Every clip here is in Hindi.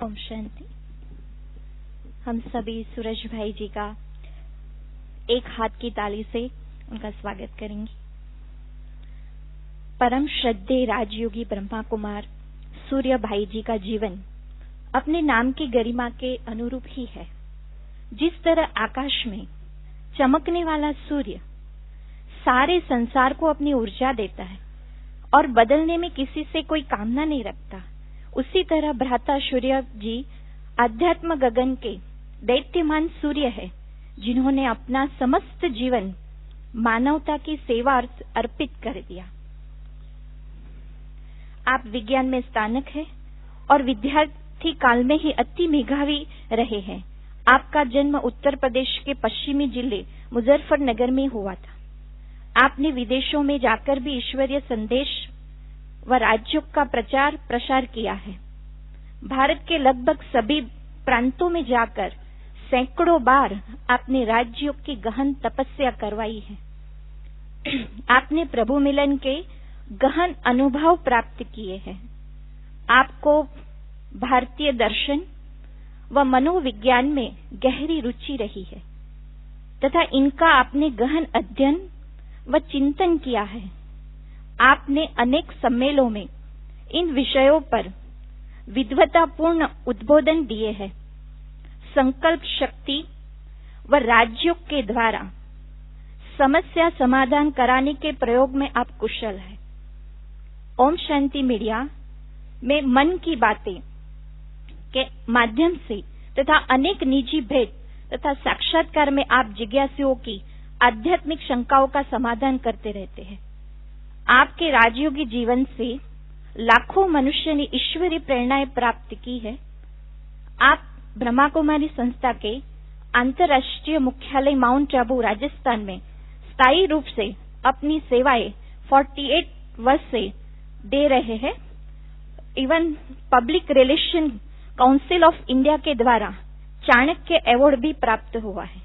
ओम शांति। हम सभी सूरज भाई जी का एक हाथ की ताली से उनका स्वागत करेंगे। परम श्रद्धेय राजयोगी ब्रह्मा कुमार सूर्य भाई जी का जीवन अपने नाम की गरिमा के अनुरूप ही है। जिस तरह आकाश में चमकने वाला सूर्य सारे संसार को अपनी ऊर्जा देता है और बदलने में किसी से कोई कामना नहीं रखता, उसी तरह भ्राता सूर्य जी आध्यात्म गगन के दैत्यमान सूर्य है, जिन्होंने अपना समस्त जीवन मानवता की सेवा अर्पित कर दिया। आप विज्ञान में स्नातक हैं और विद्यार्थी काल में ही अति मेधावी रहे हैं। आपका जन्म उत्तर प्रदेश के पश्चिमी जिले मुजफ्फरनगर में हुआ था। आपने विदेशों में जाकर भी ईश्वरीय संदेश व राज्यों का प्रचार प्रसार किया है। भारत के लगभग सभी प्रांतों में जाकर सैकड़ों बार आपने राज्यों की गहन तपस्या करवाई है। आपने प्रभु मिलन के गहन अनुभव प्राप्त किए हैं। आपको भारतीय दर्शन व मनोविज्ञान में गहरी रुचि रही है तथा इनका आपने गहन अध्ययन व चिंतन किया है। आपने अनेक सम्मेलनों में इन विषयों पर विद्वतापूर्ण उद्बोधन दिए हैं। संकल्प शक्ति व राज्यों के द्वारा समस्या समाधान कराने के प्रयोग में आप कुशल हैं। ओम शांति मीडिया में मन की बातें के माध्यम से तथा अनेक निजी भेंट तथा साक्षात्कार में आप जिज्ञासुओं की आध्यात्मिक शंकाओं का समाधान करते रहते हैं। आपके राजयोगी जीवन से लाखों मनुष्य ने ईश्वरीय प्रेरणाएं प्राप्त की है। आप ब्रह्मा कुमारी संस्था के अंतर्राष्ट्रीय मुख्यालय माउंट आबू राजस्थान में स्थायी रूप से अपनी सेवाएं 48 वर्ष से दे रहे हैं। Even public relation council of India के द्वारा चाणक्य अवार्ड भी प्राप्त हुआ है।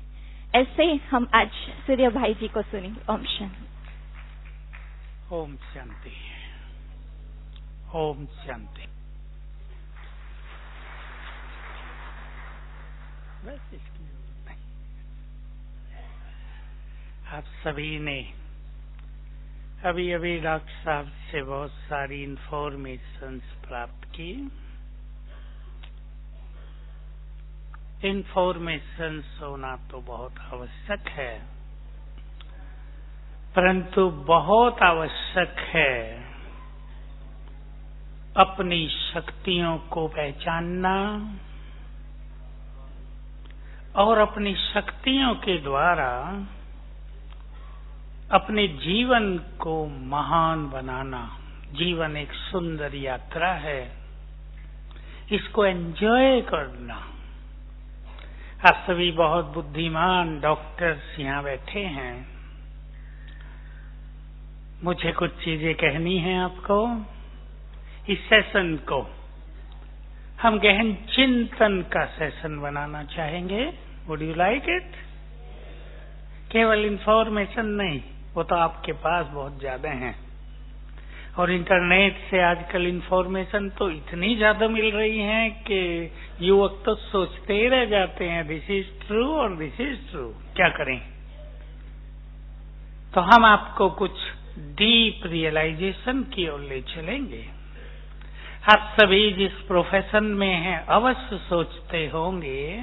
ऐसे हम आज सूर्य भाई जी को सुनेंगे। ओम शांति। ओम शांति। ओम शांति। बस इसकी जरूरत नहीं। आप सभी ने अभी डॉक्टर साहब से बहुत सारी इंफॉर्मेशंस प्राप्त की। इंफॉर्मेशंस होना तो बहुत आवश्यक है, परंतु बहुत आवश्यक है अपनी शक्तियों को पहचानना और अपनी शक्तियों के द्वारा अपने जीवन को महान बनाना। जीवन एक सुंदर यात्रा है, इसको एंजॉय करना। आप सभी बहुत बुद्धिमान डॉक्टर्स यहाँ बैठे हैं। मुझे कुछ चीजें कहनी है आपको। इस सेशन को हम गहन चिंतन का सेशन बनाना चाहेंगे। Would you like it? केवल इंफॉर्मेशन नहीं, वो तो आपके पास बहुत ज्यादा है और इंटरनेट से आजकल इंफॉर्मेशन तो इतनी ज्यादा मिल रही है कि युवक तो सोचते ही रह जाते हैं दिस इज ट्रू और दिस इज ट्रू। क्या करें? तो हम आपको कुछ डीप रियलाइजेशन की ओर ले चलेंगे। आप सभी जिस प्रोफेशन में हैं अवश्य सोचते होंगे,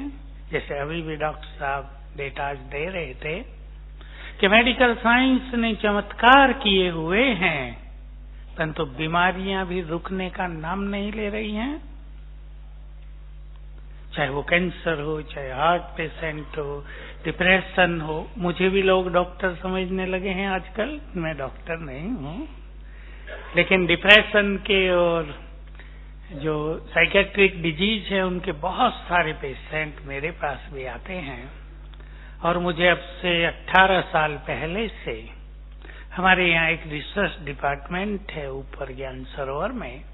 जैसे अभी भी डॉक्टर साहब डेटा दे रहे थे कि मेडिकल साइंस ने चमत्कार किए हुए हैं, परंतु बीमारियां भी रुकने का नाम नहीं ले रही हैं। चाहे वो कैंसर हो, चाहे हार्ट पेशेंट हो, डिप्रेशन हो। मुझे भी लोग डॉक्टर समझने लगे हैं आजकल। मैं डॉक्टर नहीं हूँ, लेकिन डिप्रेशन के और जो साइकेट्रिक डिजीज है उनके बहुत सारे पेशेंट मेरे पास भी आते हैं। और मुझे अब से 18 साल पहले से हमारे यहाँ एक रिसर्च डिपार्टमेंट है ऊपर ज्ञान सरोवर में,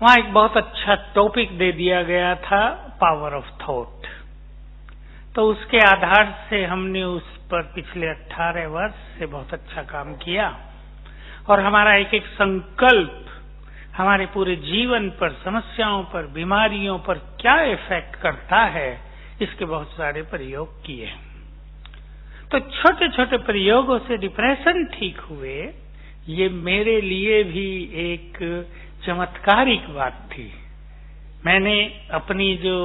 वहाँ एक बहुत अच्छा टॉपिक दे दिया गया था, पावर ऑफ थॉट। तो उसके आधार से हमने उस पर पिछले 18 वर्ष से बहुत अच्छा काम किया और हमारा एक संकल्प हमारे पूरे जीवन पर, समस्याओं पर, बीमारियों पर क्या इफेक्ट करता है, इसके बहुत सारे प्रयोग किए। तो छोटे छोटे प्रयोगों से डिप्रेशन ठीक हुए, ये मेरे लिए भी एक चमत्कारिक बात थी। मैंने अपनी जो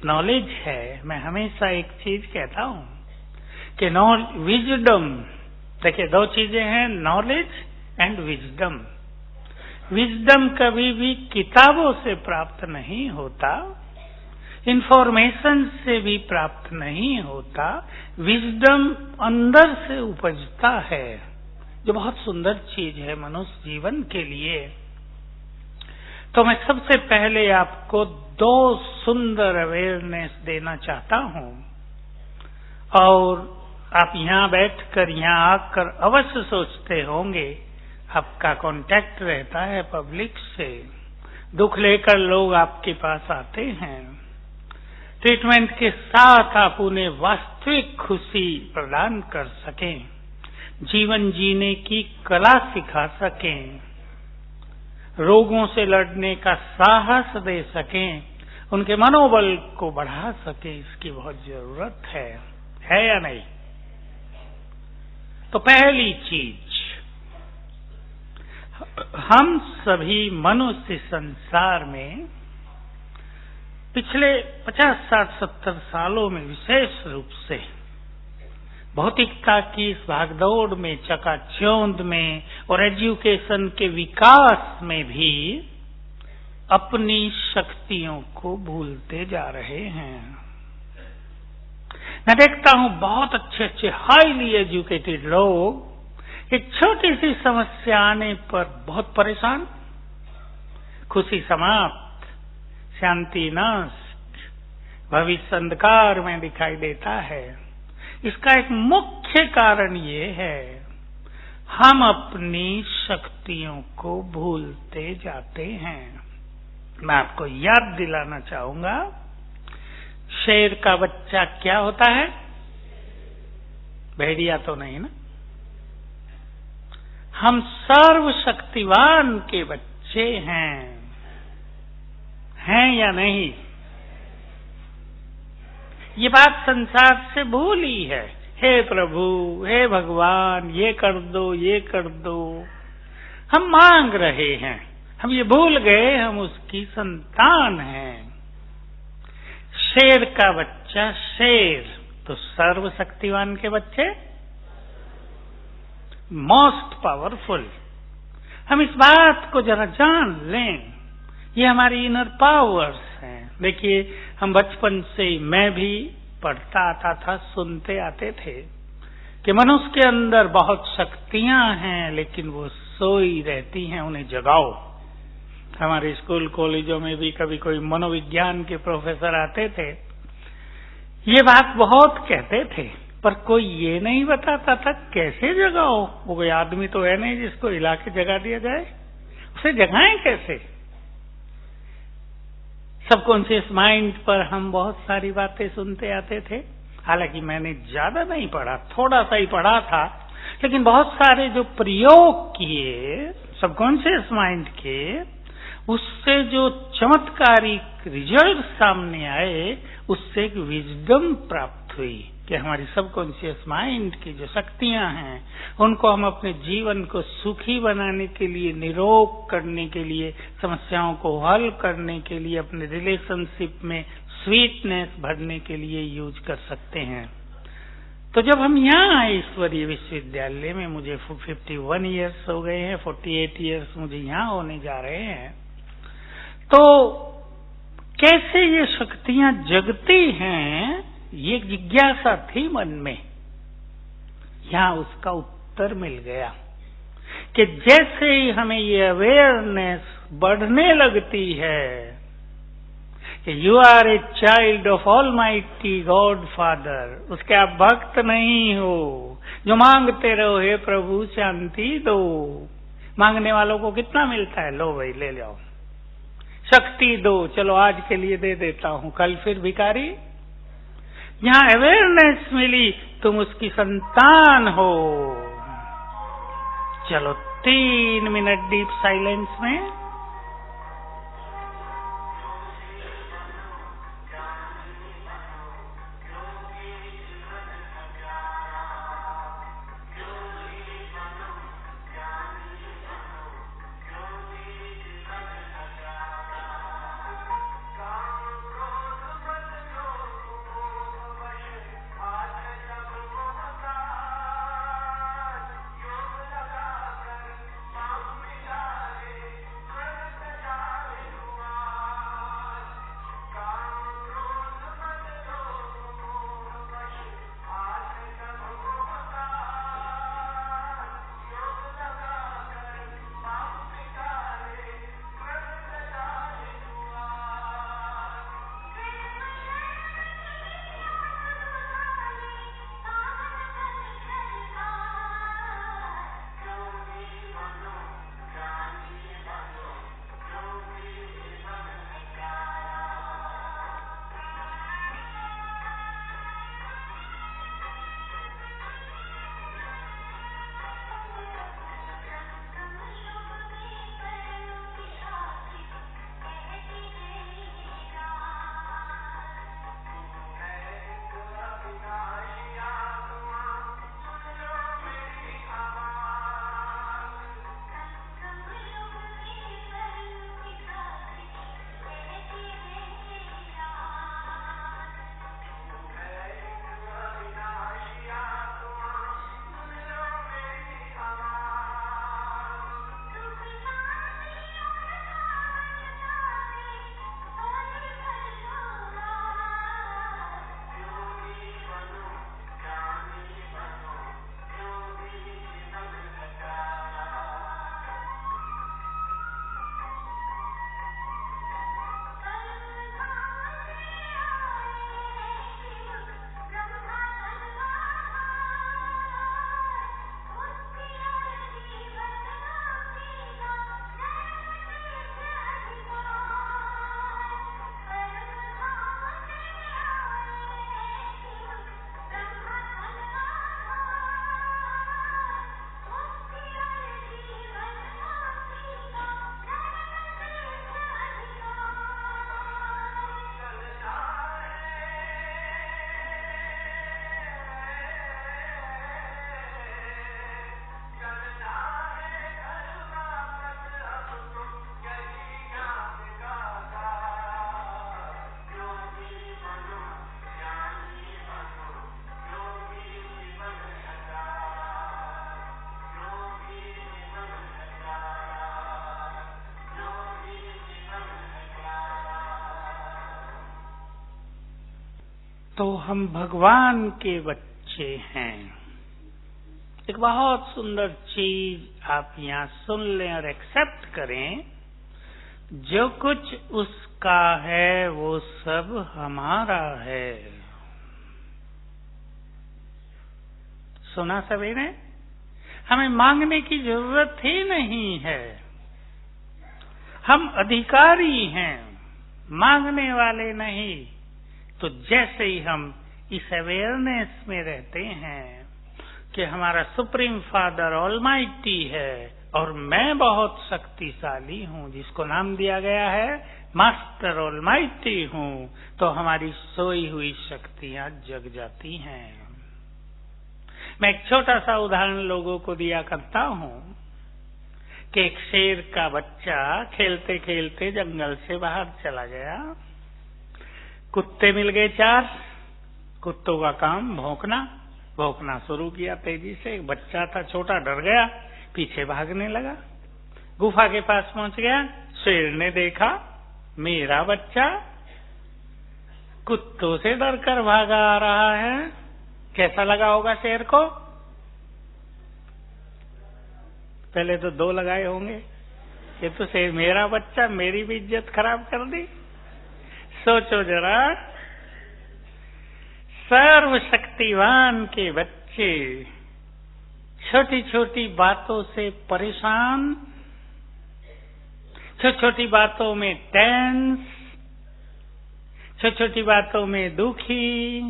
नॉलेज है, मैं हमेशा एक चीज कहता हूं कि विजडम, देखिए दो चीजें हैं, नॉलेज एंड विजडम। विजडम कभी भी किताबों से प्राप्त नहीं होता, इंफॉर्मेशन से भी प्राप्त नहीं होता, विजडम अंदर से उपजता है, जो बहुत सुंदर चीज है मनुष्य जीवन के लिए। तो मैं सबसे पहले आपको दो सुंदर अवेयरनेस देना चाहता हूं, और आप यहाँ बैठकर, यहाँ आकर अवश्य सोचते होंगे, आपका कांटेक्ट रहता है पब्लिक से, दुख लेकर लोग आपके पास आते हैं, ट्रीटमेंट के साथ आप उन्हें वास्तविक खुशी प्रदान कर सकें, जीवन जीने की कला सिखा सकें, रोगों से लड़ने का साहस दे सकें, उनके मनोबल को बढ़ा सकें, इसकी बहुत जरूरत है या नहीं? तो पहली चीज, हम सभी मनुष्य संसार में पिछले 50, 60, 70 सालों में विशेष रूप से भौतिकता की इस भागदौड़ में, चकाचौंध में और एजुकेशन के विकास में भी अपनी शक्तियों को भूलते जा रहे हैं। मैं देखता हूं बहुत अच्छे अच्छे हाईली एजुकेटेड लोग एक छोटी सी समस्या आने पर बहुत परेशान, खुशी समाप्त, शांति नष्ट, भविष्य अंधकार में दिखाई देता है। इसका एक मुख्य कारण ये है, हम अपनी शक्तियों को भूलते जाते हैं। मैं आपको याद दिलाना चाहूंगा, शेर का बच्चा क्या होता है? भेड़िया तो नहीं ना। हम सर्वशक्तिवान के बच्चे हैं या नहीं? ये बात संसार से भूली है। हे प्रभु, हे भगवान, ये कर दो, ये कर दो, हम मांग रहे हैं। हम ये भूल गए हम उसकी संतान हैं। शेर का बच्चा शेर, तो सर्वशक्तिवान के बच्चे मोस्ट पावरफुल। हम इस बात को जरा जान लें, ये हमारी इनर पावर्स हैं। देखिए, हम बचपन से, मैं भी पढ़ता आता था, सुनते आते थे कि मनुष्य के अंदर बहुत शक्तियां हैं, लेकिन वो सोई रहती हैं, उन्हें जगाओ। हमारे स्कूल कॉलेजों में भी कभी कोई मनोविज्ञान के प्रोफेसर आते थे, ये बात बहुत कहते थे, पर कोई ये नहीं बताता था कैसे जगाओ। वो कोई आदमी तो है नहीं जिसको हिला के जगा दिया जाए, उसे जगाएं कैसे? सबकॉन्शियस माइंड पर हम बहुत सारी बातें सुनते आते थे। हालांकि मैंने ज्यादा नहीं पढ़ा, थोड़ा सा ही पढ़ा था, लेकिन बहुत सारे जो प्रयोग किए सबकॉन्शियस माइंड के, उससे जो चमत्कारिक रिजल्ट सामने आए, उससे एक विजडम प्राप्त हुई कि हमारी सबकॉन्शियस माइंड की जो शक्तियां हैं, उनको हम अपने जीवन को सुखी बनाने के लिए, निरोग करने के लिए, समस्याओं को हल करने के लिए, अपने रिलेशनशिप में स्वीटनेस भरने के लिए यूज कर सकते हैं। तो जब हम यहाँ आए ईश्वरीय विश्वविद्यालय में, मुझे 51 ईयर्स हो गए हैं, 48 ईयर्स मुझे यहाँ होने जा रहे हैं, तो कैसे ये शक्तियां जगती हैं, ये जिज्ञासा थी मन में। यहां उसका उत्तर मिल गया कि जैसे ही हमें ये अवेयरनेस बढ़ने लगती है कि you are a child of almighty God father, उसके आप भक्त नहीं हो जो मांगते रहो हे प्रभु शांति दो। मांगने वालों को कितना मिलता है? लो भाई ले जाओ, शक्ति दो, चलो आज के लिए दे देता हूं, कल फिर भिखारी। यहां अवेयरनेस मिली, तुम उसकी संतान हो। चलो 3 मिनट डीप साइलेंस में तो हम भगवान के बच्चे हैं। एक बहुत सुंदर चीज आप यहाँ सुन लें और एक्सेप्ट करें, जो कुछ उसका है वो सब हमारा है। सुना सभी ने? हमें मांगने की जरूरत ही नहीं है। हम अधिकारी हैं, मांगने वाले नहीं। तो जैसे ही हम इस अवेयरनेस में रहते हैं कि हमारा सुप्रीम फादर ऑलमाइटी है और मैं बहुत शक्तिशाली हूँ, जिसको नाम दिया गया है मास्टर ऑलमाइटी हूँ, तो हमारी सोई हुई शक्तियां जग जाती हैं। मैं एक छोटा सा उदाहरण लोगों को दिया करता हूँ कि एक शेर का बच्चा खेलते खेलते जंगल से बाहर चला गया। कुत्ते मिल गए 4। कुत्तों का काम भौंकना शुरू किया तेजी से। एक बच्चा था छोटा, डर गया, पीछे भागने लगा। गुफा के पास पहुंच गया। शेर ने देखा मेरा बच्चा कुत्तों से डरकर भागा आ रहा है। कैसा लगा होगा शेर को? पहले तो 2 लगाए होंगे, ये तो शेर मेरा बच्चा, मेरी भी इज्जत खराब कर दी। सोचो जरा, सर्वशक्तिवान के बच्चे छोटी छोटी बातों से परेशान, छोटी छोटी बातों में टेंस, छोटी छोटी बातों में दुखी,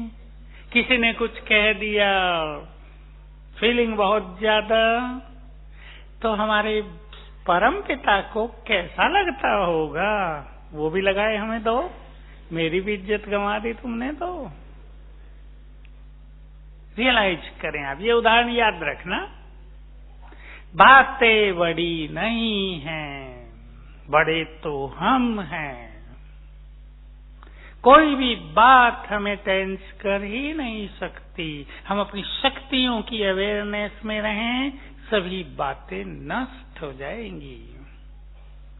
किसी ने कुछ कह दिया फीलिंग बहुत ज्यादा, तो हमारे परम पिता को कैसा लगता होगा? वो भी लगाए हमें 2, मेरी भी इज्जत गंवा दी तुमने तो। रियलाइज करें आप, ये उदाहरण याद रखना। बातें बड़ी नहीं हैं, बड़े तो हम हैं। कोई भी बात हमें टेंस कर ही नहीं सकती। हम अपनी शक्तियों की अवेयरनेस में रहें, सभी बातें नष्ट हो जाएंगी।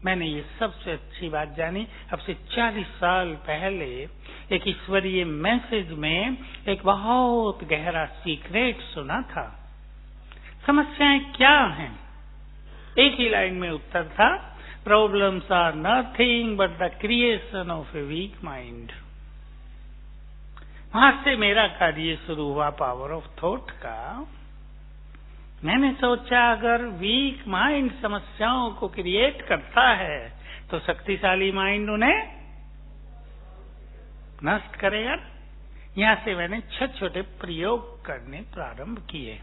मैंने ये सबसे अच्छी बात जानी अब से 40 साल पहले। एक ईश्वरीय मैसेज में एक बहुत गहरा सीक्रेट सुना था। समस्याएं क्या हैं? एक ही लाइन में उत्तर था, problems are nothing but the creation of a weak mind. वहां से मेरा कार्य शुरू हुआ पावर ऑफ थॉट का। मैंने सोचा अगर वीक माइंड समस्याओं को क्रिएट करता है तो शक्तिशाली माइंड उन्हें नष्ट करेगा। यहां से मैंने छोटे छोटे प्रयोग करने प्रारंभ किए।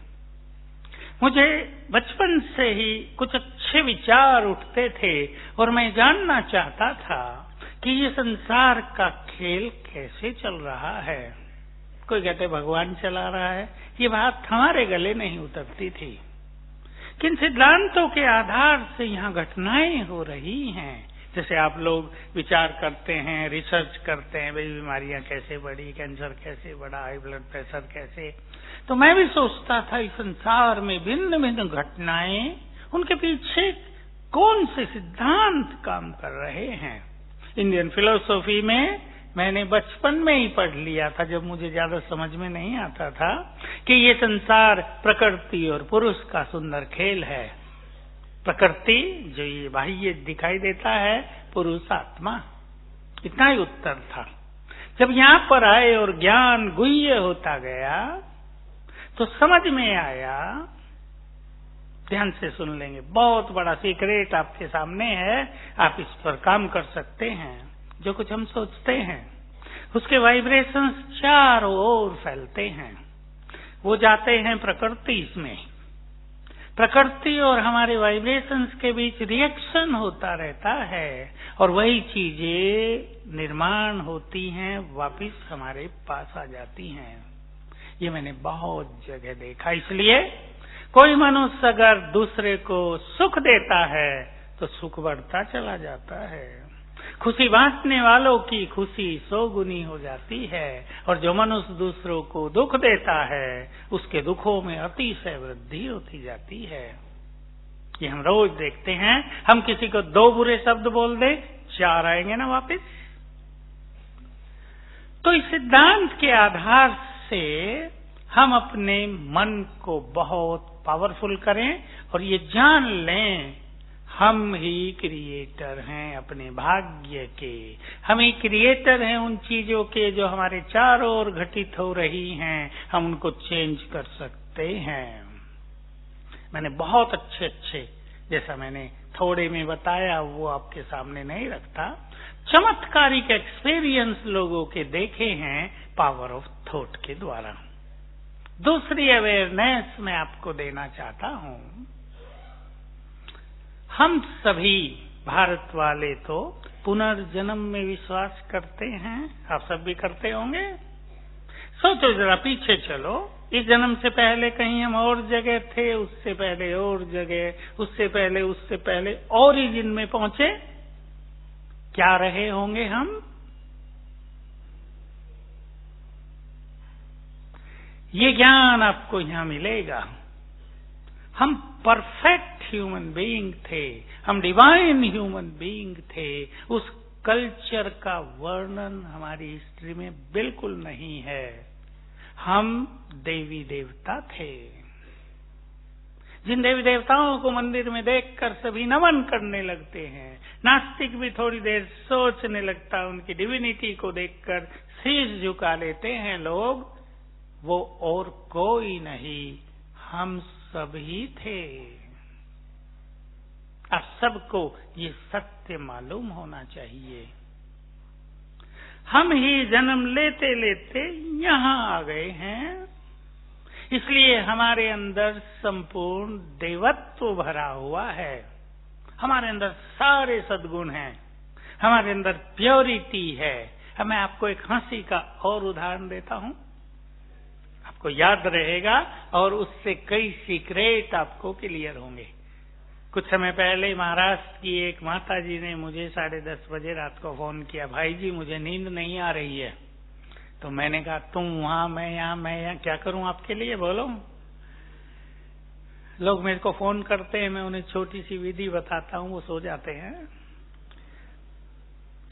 मुझे बचपन से ही कुछ अच्छे विचार उठते थे और मैं जानना चाहता था कि ये संसार का खेल कैसे चल रहा है। कोई कहते भगवान चला रहा है, ये बात हमारे गले नहीं उतरती थी। किन सिद्धांतों के आधार से यहाँ घटनाएं हो रही हैं। जैसे आप लोग विचार करते हैं, रिसर्च करते हैं, भाई बीमारियां कैसे बढ़ी, कैंसर कैसे बढ़ा, हाई ब्लड प्रेशर कैसे। तो मैं भी सोचता था इस संसार में भिन्न भिन्न घटनाएं, उनके पीछे कौन से सिद्धांत काम कर रहे हैं। इंडियन फिलोसॉफी में मैंने बचपन में ही पढ़ लिया था, जब मुझे ज्यादा समझ में नहीं आता था, कि ये संसार प्रकृति और पुरुष का सुंदर खेल है। प्रकृति जो ये बाह्य दिखाई देता है, पुरुष आत्मा। इतना ही उत्तर था। जब यहाँ पर आए और ज्ञान गुह्य होता गया तो समझ में आया। ध्यान से सुन लेंगे, बहुत बड़ा सीक्रेट आपके सामने है, आप इस पर काम कर सकते हैं। जो कुछ हम सोचते हैं उसके वाइब्रेशंस चारों ओर फैलते हैं, वो जाते हैं प्रकृति में। प्रकृति और हमारे वाइब्रेशंस के बीच रिएक्शन होता रहता है और वही चीजें निर्माण होती हैं, वापिस हमारे पास आ जाती हैं। ये मैंने बहुत जगह देखा। इसलिए कोई मनुष्य अगर दूसरे को सुख देता है तो सुख बढ़ता चला जाता है। खुशी बांटने वालों की खुशी 100 गुनी हो जाती है और जो मनुष्य दूसरों को दुख देता है उसके दुखों में अतिशय वृद्धि होती जाती है। ये हम रोज देखते हैं। हम किसी को 2 बुरे शब्द बोल दे, 4 आएंगे ना वापस। तो इस सिद्धांत के आधार से हम अपने मन को बहुत पावरफुल करें और ये जान लें हम ही क्रिएटर हैं अपने भाग्य के। हम ही क्रिएटर हैं उन चीजों के जो हमारे चारों ओर घटित हो रही हैं। हम उनको चेंज कर सकते हैं। मैंने बहुत अच्छे जैसा मैंने थोड़े में बताया वो आपके सामने नहीं रखता, चमत्कारिक एक्सपीरियंस लोगों के देखे हैं पावर ऑफ थॉट के द्वारा। दूसरी अवेयरनेस मैं आपको देना चाहता हूं। हम सभी भारत वाले तो पुनर्जन्म में विश्वास करते हैं, आप सब भी करते होंगे। सोचो जरा, पीछे चलो, इस जन्म से पहले कहीं हम और जगह थे, उससे पहले और जगह, उससे पहले ओरिजिन में पहुंचे, क्या रहे होंगे हम? ये ज्ञान आपको यहां मिलेगा। हम परफेक्ट ह्यूमन बीइंग थे, हम डिवाइन ह्यूमन बीइंग थे। उस कल्चर का वर्णन हमारी हिस्ट्री में बिल्कुल नहीं है। हम देवी देवता थे। जिन देवी देवताओं को मंदिर में देखकर सभी नमन करने लगते हैं, नास्तिक भी थोड़ी देर सोचने लगता है, उनकी डिविनिटी को देखकर शीश झुका लेते हैं लोग, वो और कोई नहीं, हम सब ही थे। आप सबको ये सत्य मालूम होना चाहिए। हम ही जन्म लेते लेते यहाँ आ गए हैं, इसलिए हमारे अंदर संपूर्ण देवत्व भरा हुआ है। हमारे अंदर सारे सद्गुण हैं, हमारे अंदर प्योरिटी है। अब मैं आपको एक हंसी का और उदाहरण देता हूं, आपको याद रहेगा और उससे कई सीक्रेट आपको क्लियर होंगे। कुछ समय पहले महाराष्ट्र की एक माता जी ने मुझे 10:30 बजे रात को फोन किया, भाई जी मुझे नींद नहीं आ रही है। तो मैंने कहा तुम वहां, मैं यहाँ, क्या करूं आपके लिए, बोलो। लोग मेरे को फोन करते हैं, मैं उन्हें छोटी सी विधि बताता हूं, वो सो जाते हैं।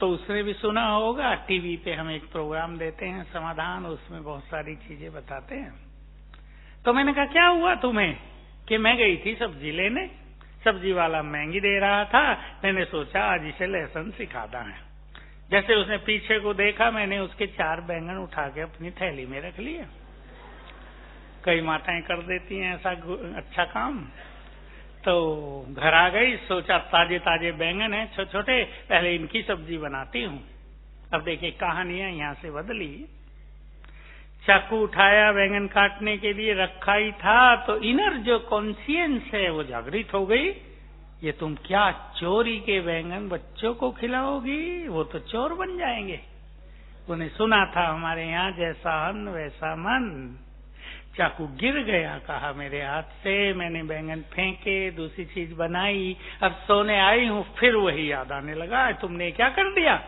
तो उसने भी सुना होगा, टीवी पे हम एक प्रोग्राम देते हैं समाधान, उसमें बहुत सारी चीजें बताते हैं। तो मैंने कहा क्या हुआ तुम्हें? कि मैं गई थी सब्जी लेने, सब्जी वाला महंगी दे रहा था, मैंने सोचा आज इसे लेसन सिखाना है। जैसे उसने पीछे को देखा, मैंने उसके 4 बैंगन उठा के अपनी थैली में रख लिए। कई माताएं कर देती हैं ऐसा अच्छा काम। तो घर आ गई, सोचा ताजे ताजे बैंगन हैं छोटे छोटे, पहले इनकी सब्जी बनाती हूँ। अब देखिए कहानियां यहाँ से बदली। चाकू उठाया बैंगन काटने के लिए, रखा ही था तो इनर जो कॉन्शियंस है वो जागृत हो गई। ये तुम क्या चोरी के बैंगन बच्चों को खिलाओगी? वो तो चोर बन जाएंगे। उन्हें सुना था हमारे यहाँ जैसा अन्न वैसा मन। चाकू गिर गया, कहा मेरे हाथ से, मैंने बैंगन फेंके, दूसरी चीज बनाई। अब सोने आई हूँ, फिर वही याद आने लगा, तुमने क्या कर दिया?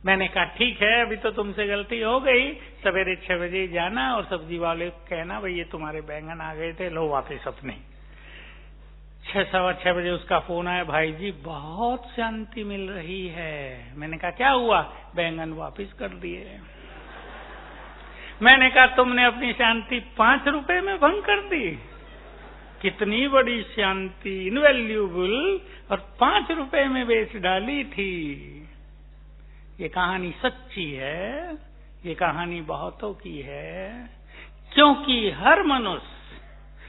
मैंने कहा ठीक है, अभी तो तुमसे गलती हो गई, सवेरे 6 बजे जाना और सब्जी वाले को कहना भाई ये तुम्हारे बैंगन आ गए थे, लो वापिस अपने। 6, 6:15 बजे उसका फोन आया, भाई जी बहुत शांति मिल रही है। मैंने कहा क्या हुआ? बैंगन वापिस कर दिए। मैंने कहा तुमने अपनी शांति 5 रुपए में भंग कर दी। कितनी बड़ी शांति, इनवैल्यूएबल, और 5 रुपए में बेच डाली थी। ये कहानी सच्ची है, ये कहानी बहुतों की है, क्योंकि हर मनुष्य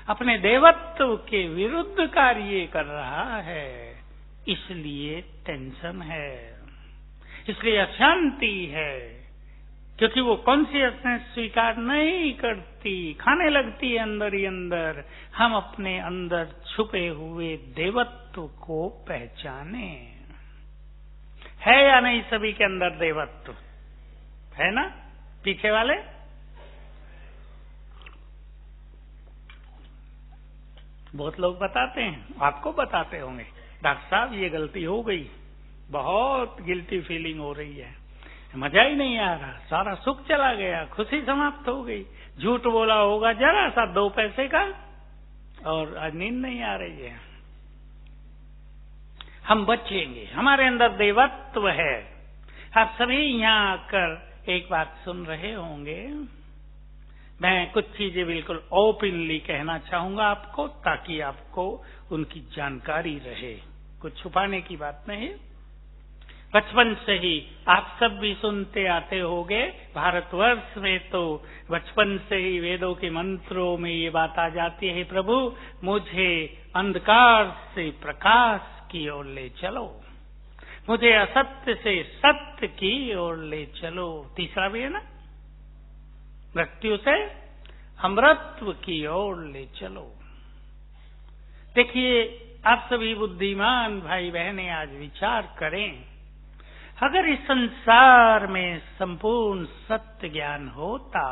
अपने देवत्व के विरुद्ध कार्य कर रहा है, इसलिए टेंशन है, इसलिए अशांति है, क्योंकि वो कॉन्शियसनेस स्वीकार नहीं करती, खाने लगती है अंदर ही अंदर। हम अपने अंदर छुपे हुए देवत्व को पहचाने। है या नहीं सभी के अंदर देवत्व? है ना? पीछे वाले बहुत लोग बताते हैं, आपको बताते होंगे डॉक्टर साहब ये गलती हो गई, बहुत गिल्टी फीलिंग हो रही है, मजा ही नहीं आ रहा, सारा सुख चला गया, खुशी समाप्त हो गई। झूठ बोला होगा जरा सा 2 पैसे का, और आज नींद नहीं आ रही है। हम बचेंगे, हमारे अंदर देवत्व है। आप सभी यहाँ आकर एक बात सुन रहे होंगे, मैं कुछ चीजें बिल्कुल ओपनली कहना चाहूंगा आपको, ताकि आपको उनकी जानकारी रहे, कुछ छुपाने की बात नहीं। बचपन से ही आप सब भी सुनते आते होंगे, भारतवर्ष में तो बचपन से ही वेदों के मंत्रों में ये बात आ जाती है, प्रभु मुझे अंधकार से प्रकाश की ओर ले चलो, मुझे असत्य से सत्य की ओर ले चलो। तीसरा भी है ना, मृत्यु से अमरत्व की ओर ले चलो। देखिए, आप सभी बुद्धिमान भाई बहनें आज विचार करें, अगर इस संसार में संपूर्ण सत्य ज्ञान होता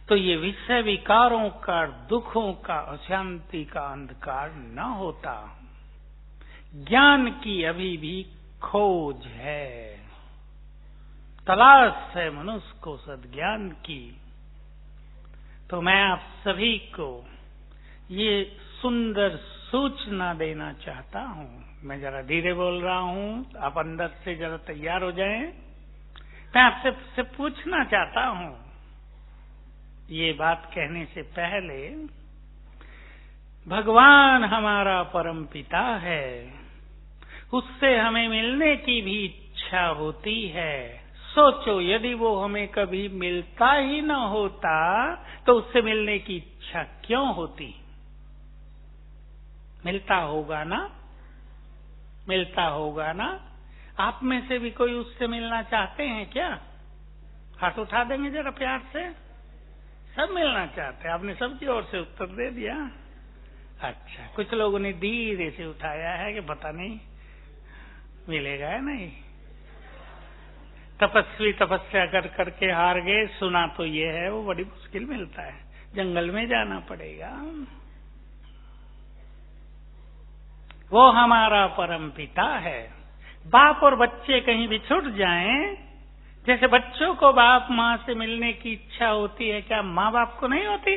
तो ये विषय विकारों का, दुखों का, अशांति का अंधकार न होता। ज्ञान की अभी भी खोज है, तलाश है मनुष्य को सद्ज्ञान की। तो मैं आप सभी को ये सुंदर सूचना देना चाहता हूं। मैं जरा धीरे बोल रहा हूं, आप अंदर से जरा तैयार हो जाएं। मैं आपसे पूछना चाहता हूं, ये बात कहने से पहले, भगवान हमारा परम पिता है, उससे हमें मिलने की भी इच्छा होती है। सोचो, यदि वो हमें कभी मिलता ही न होता तो उससे मिलने की इच्छा क्यों होती? मिलता होगा ना, मिलता होगा ना। आप में से भी कोई उससे मिलना चाहते हैं क्या? हाथ उठा देंगे जरा प्यार से। सब मिलना चाहते हैं, आपने सबकी ओर से उत्तर दे दिया। अच्छा, कुछ लोगों ने धीरे से उठाया है कि पता नहीं मिलेगा या नहीं। तपस्वी तपस्या कर करके हार गए, सुना तो ये है वो बड़ी मुश्किल मिलता है, जंगल में जाना पड़ेगा। वो हमारा परम पिता है। बाप और बच्चे कहीं भी छूट जाएं, जैसे बच्चों को बाप माँ से मिलने की इच्छा होती है, क्या माँ बाप को नहीं होती?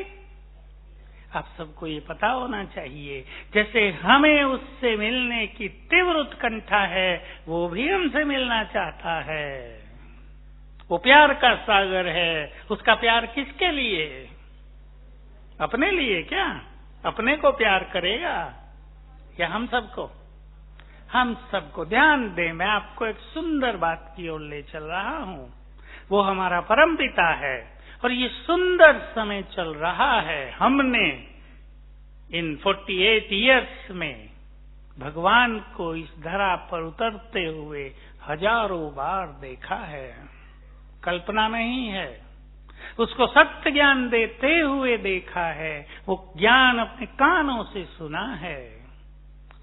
आप सबको ये पता होना चाहिए। जैसे हमें उससे मिलने की तीव्र उत्कंठा है, वो भी हमसे मिलना चाहता है। वो प्यार का सागर है। उसका प्यार किसके लिए? अपने लिए क्या? अपने को प्यार करेगा या हम सबको? हम सबको। ध्यान दें, मैं आपको एक सुंदर बात की ओर ले चल रहा हूँ। वो हमारा परम पिता है और ये सुंदर समय चल रहा है। हमने इन 48 इयर्स में भगवान को इस धरा पर उतरते हुए हजारों बार देखा है, कल्पना नहीं है। उसको सत्य ज्ञान देते हुए देखा है, वो ज्ञान अपने कानों से सुना है,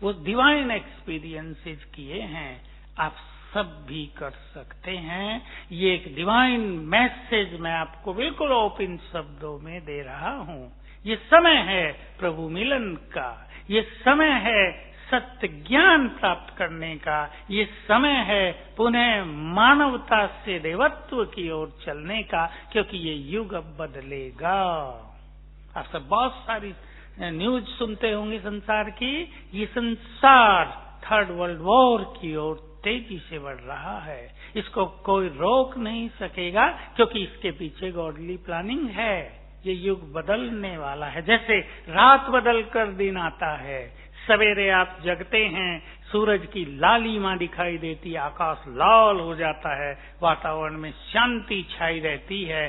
वो डिवाइन एक्सपीरियंसेस किए हैं। आप सब भी कर सकते हैं। ये एक डिवाइन मैसेज मैं आपको बिल्कुल ओपन शब्दों में दे रहा हूँ। ये समय है प्रभु मिलन का, ये समय है सत्य ज्ञान प्राप्त करने का, ये समय है पुनः मानवता से देवत्व की ओर चलने का, क्योंकि ये युग अब बदलेगा। आप सब बहुत सारी न्यूज सुनते होंगे संसार की। ये संसार थर्ड वर्ल्ड वॉर की ओर तेजी से बढ़ रहा है। इसको कोई रोक नहीं सकेगा, क्योंकि इसके पीछे गॉडली प्लानिंग है। ये युग बदलने वाला है। जैसे रात बदल कर दिन आता है, सवेरे आप जगते हैं, सूरज की लालिमा दिखाई देती है, आकाश लाल हो जाता है, वातावरण में शांति छाई रहती है,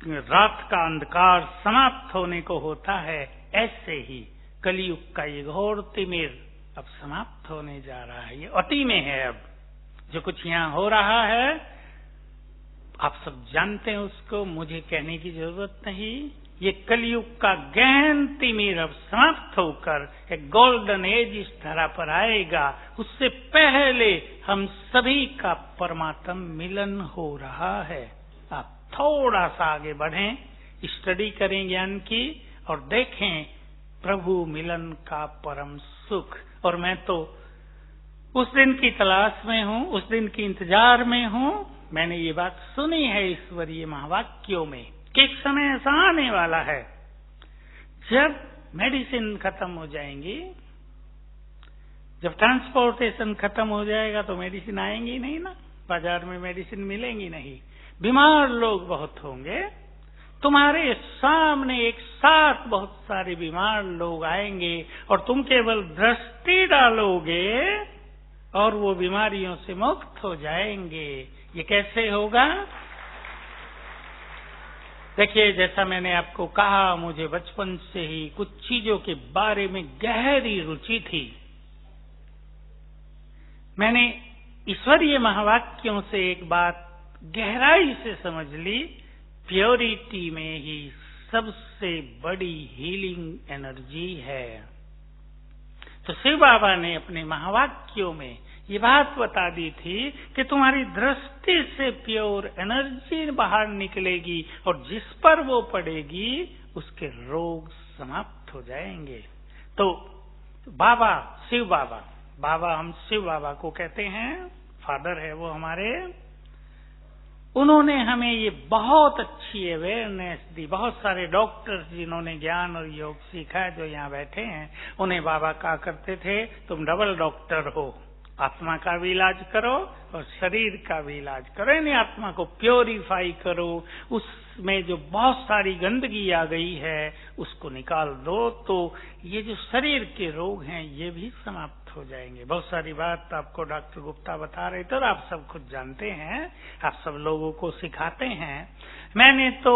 रात का अंधकार समाप्त होने को होता है। ऐसे ही कलयुग का ये घोर तिमिर अब समाप्त होने जा रहा है। ये अति में है। अब जो कुछ यहाँ हो रहा है आप सब जानते हैं, उसको मुझे कहने की जरूरत नहीं। ये कलयुग का गहन तिमिर अब समाप्त होकर एक गोल्डन एज इस धरा पर आएगा। उससे पहले हम सभी का परमात्म मिलन हो रहा है। आप थोड़ा सा आगे बढ़ें, स्टडी करें ज्ञान की और देखें प्रभु मिलन का परम सुख। और मैं तो उस दिन की तलाश में हूँ, उस दिन की इंतजार में हूँ। मैंने ये बात सुनी है ईश्वरीय महावाक्यों में कि एक समय ऐसा आने वाला है जब मेडिसिन खत्म हो जाएंगी, जब ट्रांसपोर्टेशन खत्म हो जाएगा तो मेडिसिन आएंगी नहीं ना, बाजार में मेडिसिन मिलेंगी नहीं। बीमार लोग बहुत होंगे, तुम्हारे सामने एक साथ बहुत सारे बीमार लोग आएंगे और तुम केवल दृष्टि डालोगे और वो बीमारियों से मुक्त हो जाएंगे। ये कैसे होगा? देखिए, जैसा मैंने आपको कहा, मुझे बचपन से ही कुछ चीजों के बारे में गहरी रुचि थी। मैंने ईश्वरीय महावाक्यों से एक बात गहराई से समझ ली, प्योरिटी में ही सबसे बड़ी हीलिंग एनर्जी है। तो शिव बाबा ने अपने महावाक्यों में ये बात बता दी थी कि तुम्हारी दृष्टि से प्योर एनर्जी बाहर निकलेगी और जिस पर वो पड़ेगी उसके रोग समाप्त हो जाएंगे। तो बाबा, शिव बाबा, बाबा हम शिव बाबा को कहते हैं, फादर है वो हमारे, उन्होंने हमें ये बहुत अच्छी अवेयरनेस दी। बहुत सारे डॉक्टर्स जिन्होंने ज्ञान और योग सीखा है, जो यहाँ बैठे हैं, उन्हें बाबा कहा करते थे, तुम डबल डॉक्टर हो, आत्मा का भी इलाज करो और शरीर का भी इलाज करो, यानी आत्मा को प्योरीफाई करो, उसमें जो बहुत सारी गंदगी आ गई है उसको निकाल दो, तो ये जो शरीर के रोग हैं ये भी समाप्त हो जाएंगे। बहुत सारी बात आपको डॉक्टर गुप्ता बता रहे थे और आप सब खुद जानते हैं, आप सब लोगों को सिखाते हैं। मैंने तो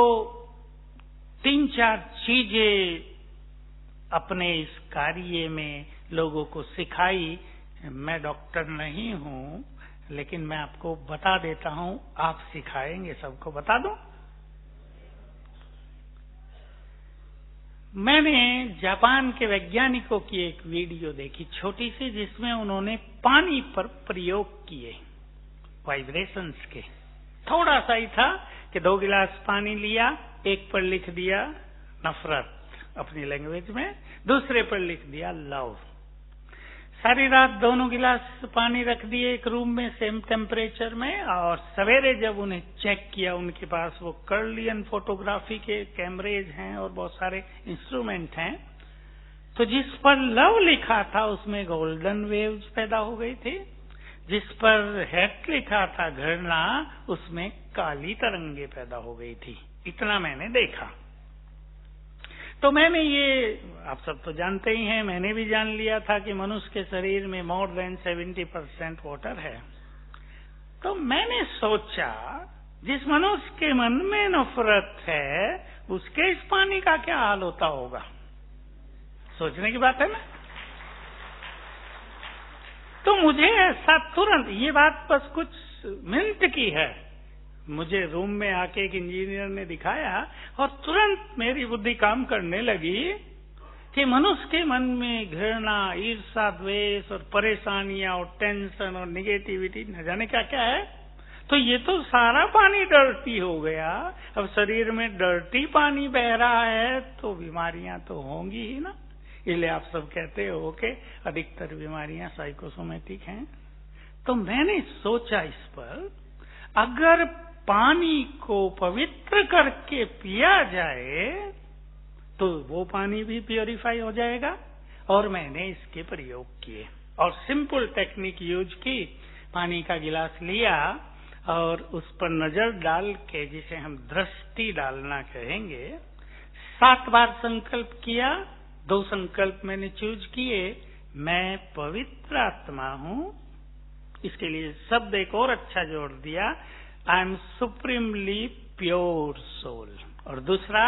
3-4 चीजें अपने इस कार्य में लोगों को सिखाई। मैं डॉक्टर नहीं हूं, लेकिन मैं आपको बता देता हूं, आप सिखाएंगे सबको। बता दूं, मैंने जापान के वैज्ञानिकों की एक वीडियो देखी छोटी सी, जिसमें उन्होंने पानी पर प्रयोग किए, वाइब्रेशंस के। थोड़ा सा ही था कि 2 गिलास पानी लिया, एक पर लिख दिया नफरत अपनी लैंग्वेज में, दूसरे पर लिख दिया लव। सारी रात दोनों गिलास पानी रख दिए एक रूम में सेम टेम्परेचर में, और सवेरे जब उन्हें चेक किया, उनके पास वो कर्लियन फोटोग्राफी के कैमरेज हैं और बहुत सारे इंस्ट्रूमेंट हैं, तो जिस पर लव लिखा था उसमें गोल्डन वेव्स पैदा हो गई थी, जिस पर हेट लिखा था घृणा, उसमें काली तरंगे पैदा हो गई थी। इतना मैंने देखा। तो मैंने ये, आप सब तो जानते ही हैं, मैंने भी जान लिया था कि मनुष्य के शरीर में मोर देन 70% वाटर है। तो मैंने सोचा, जिस मनुष्य के मन में नफरत है उसके इस पानी का क्या हाल होता होगा। सोचने की बात है ना। तो मुझे ऐसा तुरंत, ये बात बस कुछ मिनट की है, मुझे रूम में आके एक इंजीनियर ने दिखाया और तुरंत मेरी बुद्धि काम करने लगी कि मनुष्य के मन में घृणा, ईर्ष्या, द्वेष और परेशानियां और टेंशन और निगेटिविटी न जाने क्या क्या है। तो ये तो सारा पानी डर्टी हो गया। अब शरीर में डर्टी पानी बह रहा है तो बीमारियां तो होंगी ही ना। इसलिए आप सब कहते हो कि अधिकतर बीमारियां साइकोसोमेटिक हैं। तो मैंने सोचा इस पर, अगर पानी को पवित्र करके पिया जाए तो वो पानी भी प्योरीफाई हो जाएगा। और मैंने इसके प्रयोग किए और सिंपल टेक्निक यूज की। पानी का गिलास लिया और उस पर नजर डाल के, जिसे हम दृष्टि डालना कहेंगे, 7 बार संकल्प किया। 2 संकल्प मैंने चूज किए। मैं पवित्र आत्मा हूं, इसके लिए शब्द एक और अच्छा जोड़ दिया, I am supremely pure soul. और दूसरा,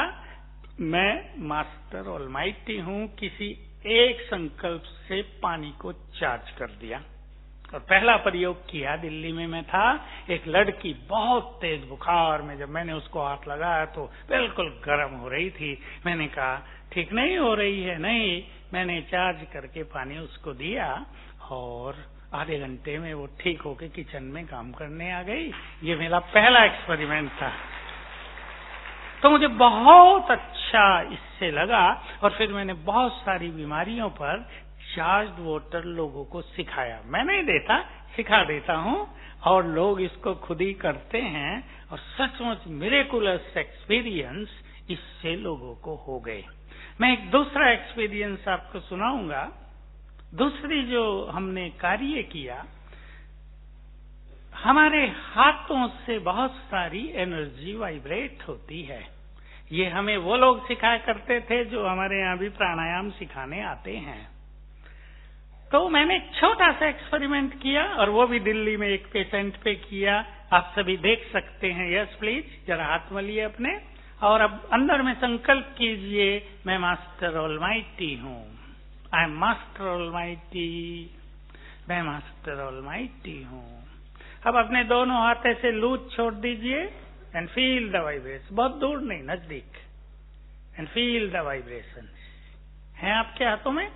मैं मास्टर ऑलमाइटी हूं। किसी एक संकल्प से पानी को चार्ज कर दिया और पहला प्रयोग किया। दिल्ली में मैं था, एक लड़की बहुत तेज बुखार में, जब मैंने उसको हाथ लगाया तो बिल्कुल गर्म हो रही थी। मैंने कहा ठीक नहीं हो रही है। नहीं, मैंने चार्ज करके पानी उसको दिया और आधे घंटे में वो ठीक होके किचन में काम करने आ गई। ये मेरा पहला एक्सपेरिमेंट था। तो मुझे बहुत अच्छा इससे लगा और फिर मैंने बहुत सारी बीमारियों पर चार्ज्ड वाटर लोगों को सिखाया। मैं नहीं देता, सिखा देता हूँ और लोग इसको खुद ही करते हैं और सचमुच मिरेकुलस एक्सपीरियंस इससे लोगों को हो गए। मैं एक दूसरा एक्सपीरियंस आपको सुनाऊंगा। दूसरी जो हमने कार्य किया, हमारे हाथों से बहुत सारी एनर्जी वाइब्रेट होती है। ये हमें वो लोग सिखाया करते थे जो हमारे यहाँ भी प्राणायाम सिखाने आते हैं। तो मैंने एक छोटा सा एक्सपेरिमेंट किया और वो भी दिल्ली में एक पेशेंट पे किया। आप सभी देख सकते हैं। यस प्लीज, जरा हाथ मलिए अपने और अब अंदर में संकल्प कीजिए, मैं मास्टर ऑलमाइटी हूँ। आई एम मास्टर ऑलमाइटी, मैं मास्टर ऑलमाइटी हूँ। अब अपने दोनों हाथ से लूज छोड़ दीजिए एंड फील द वाइब्रेशन। बहुत दूर नहीं, नजदीक। एंड फील द वाइब्रेशन है आपके हाथों में।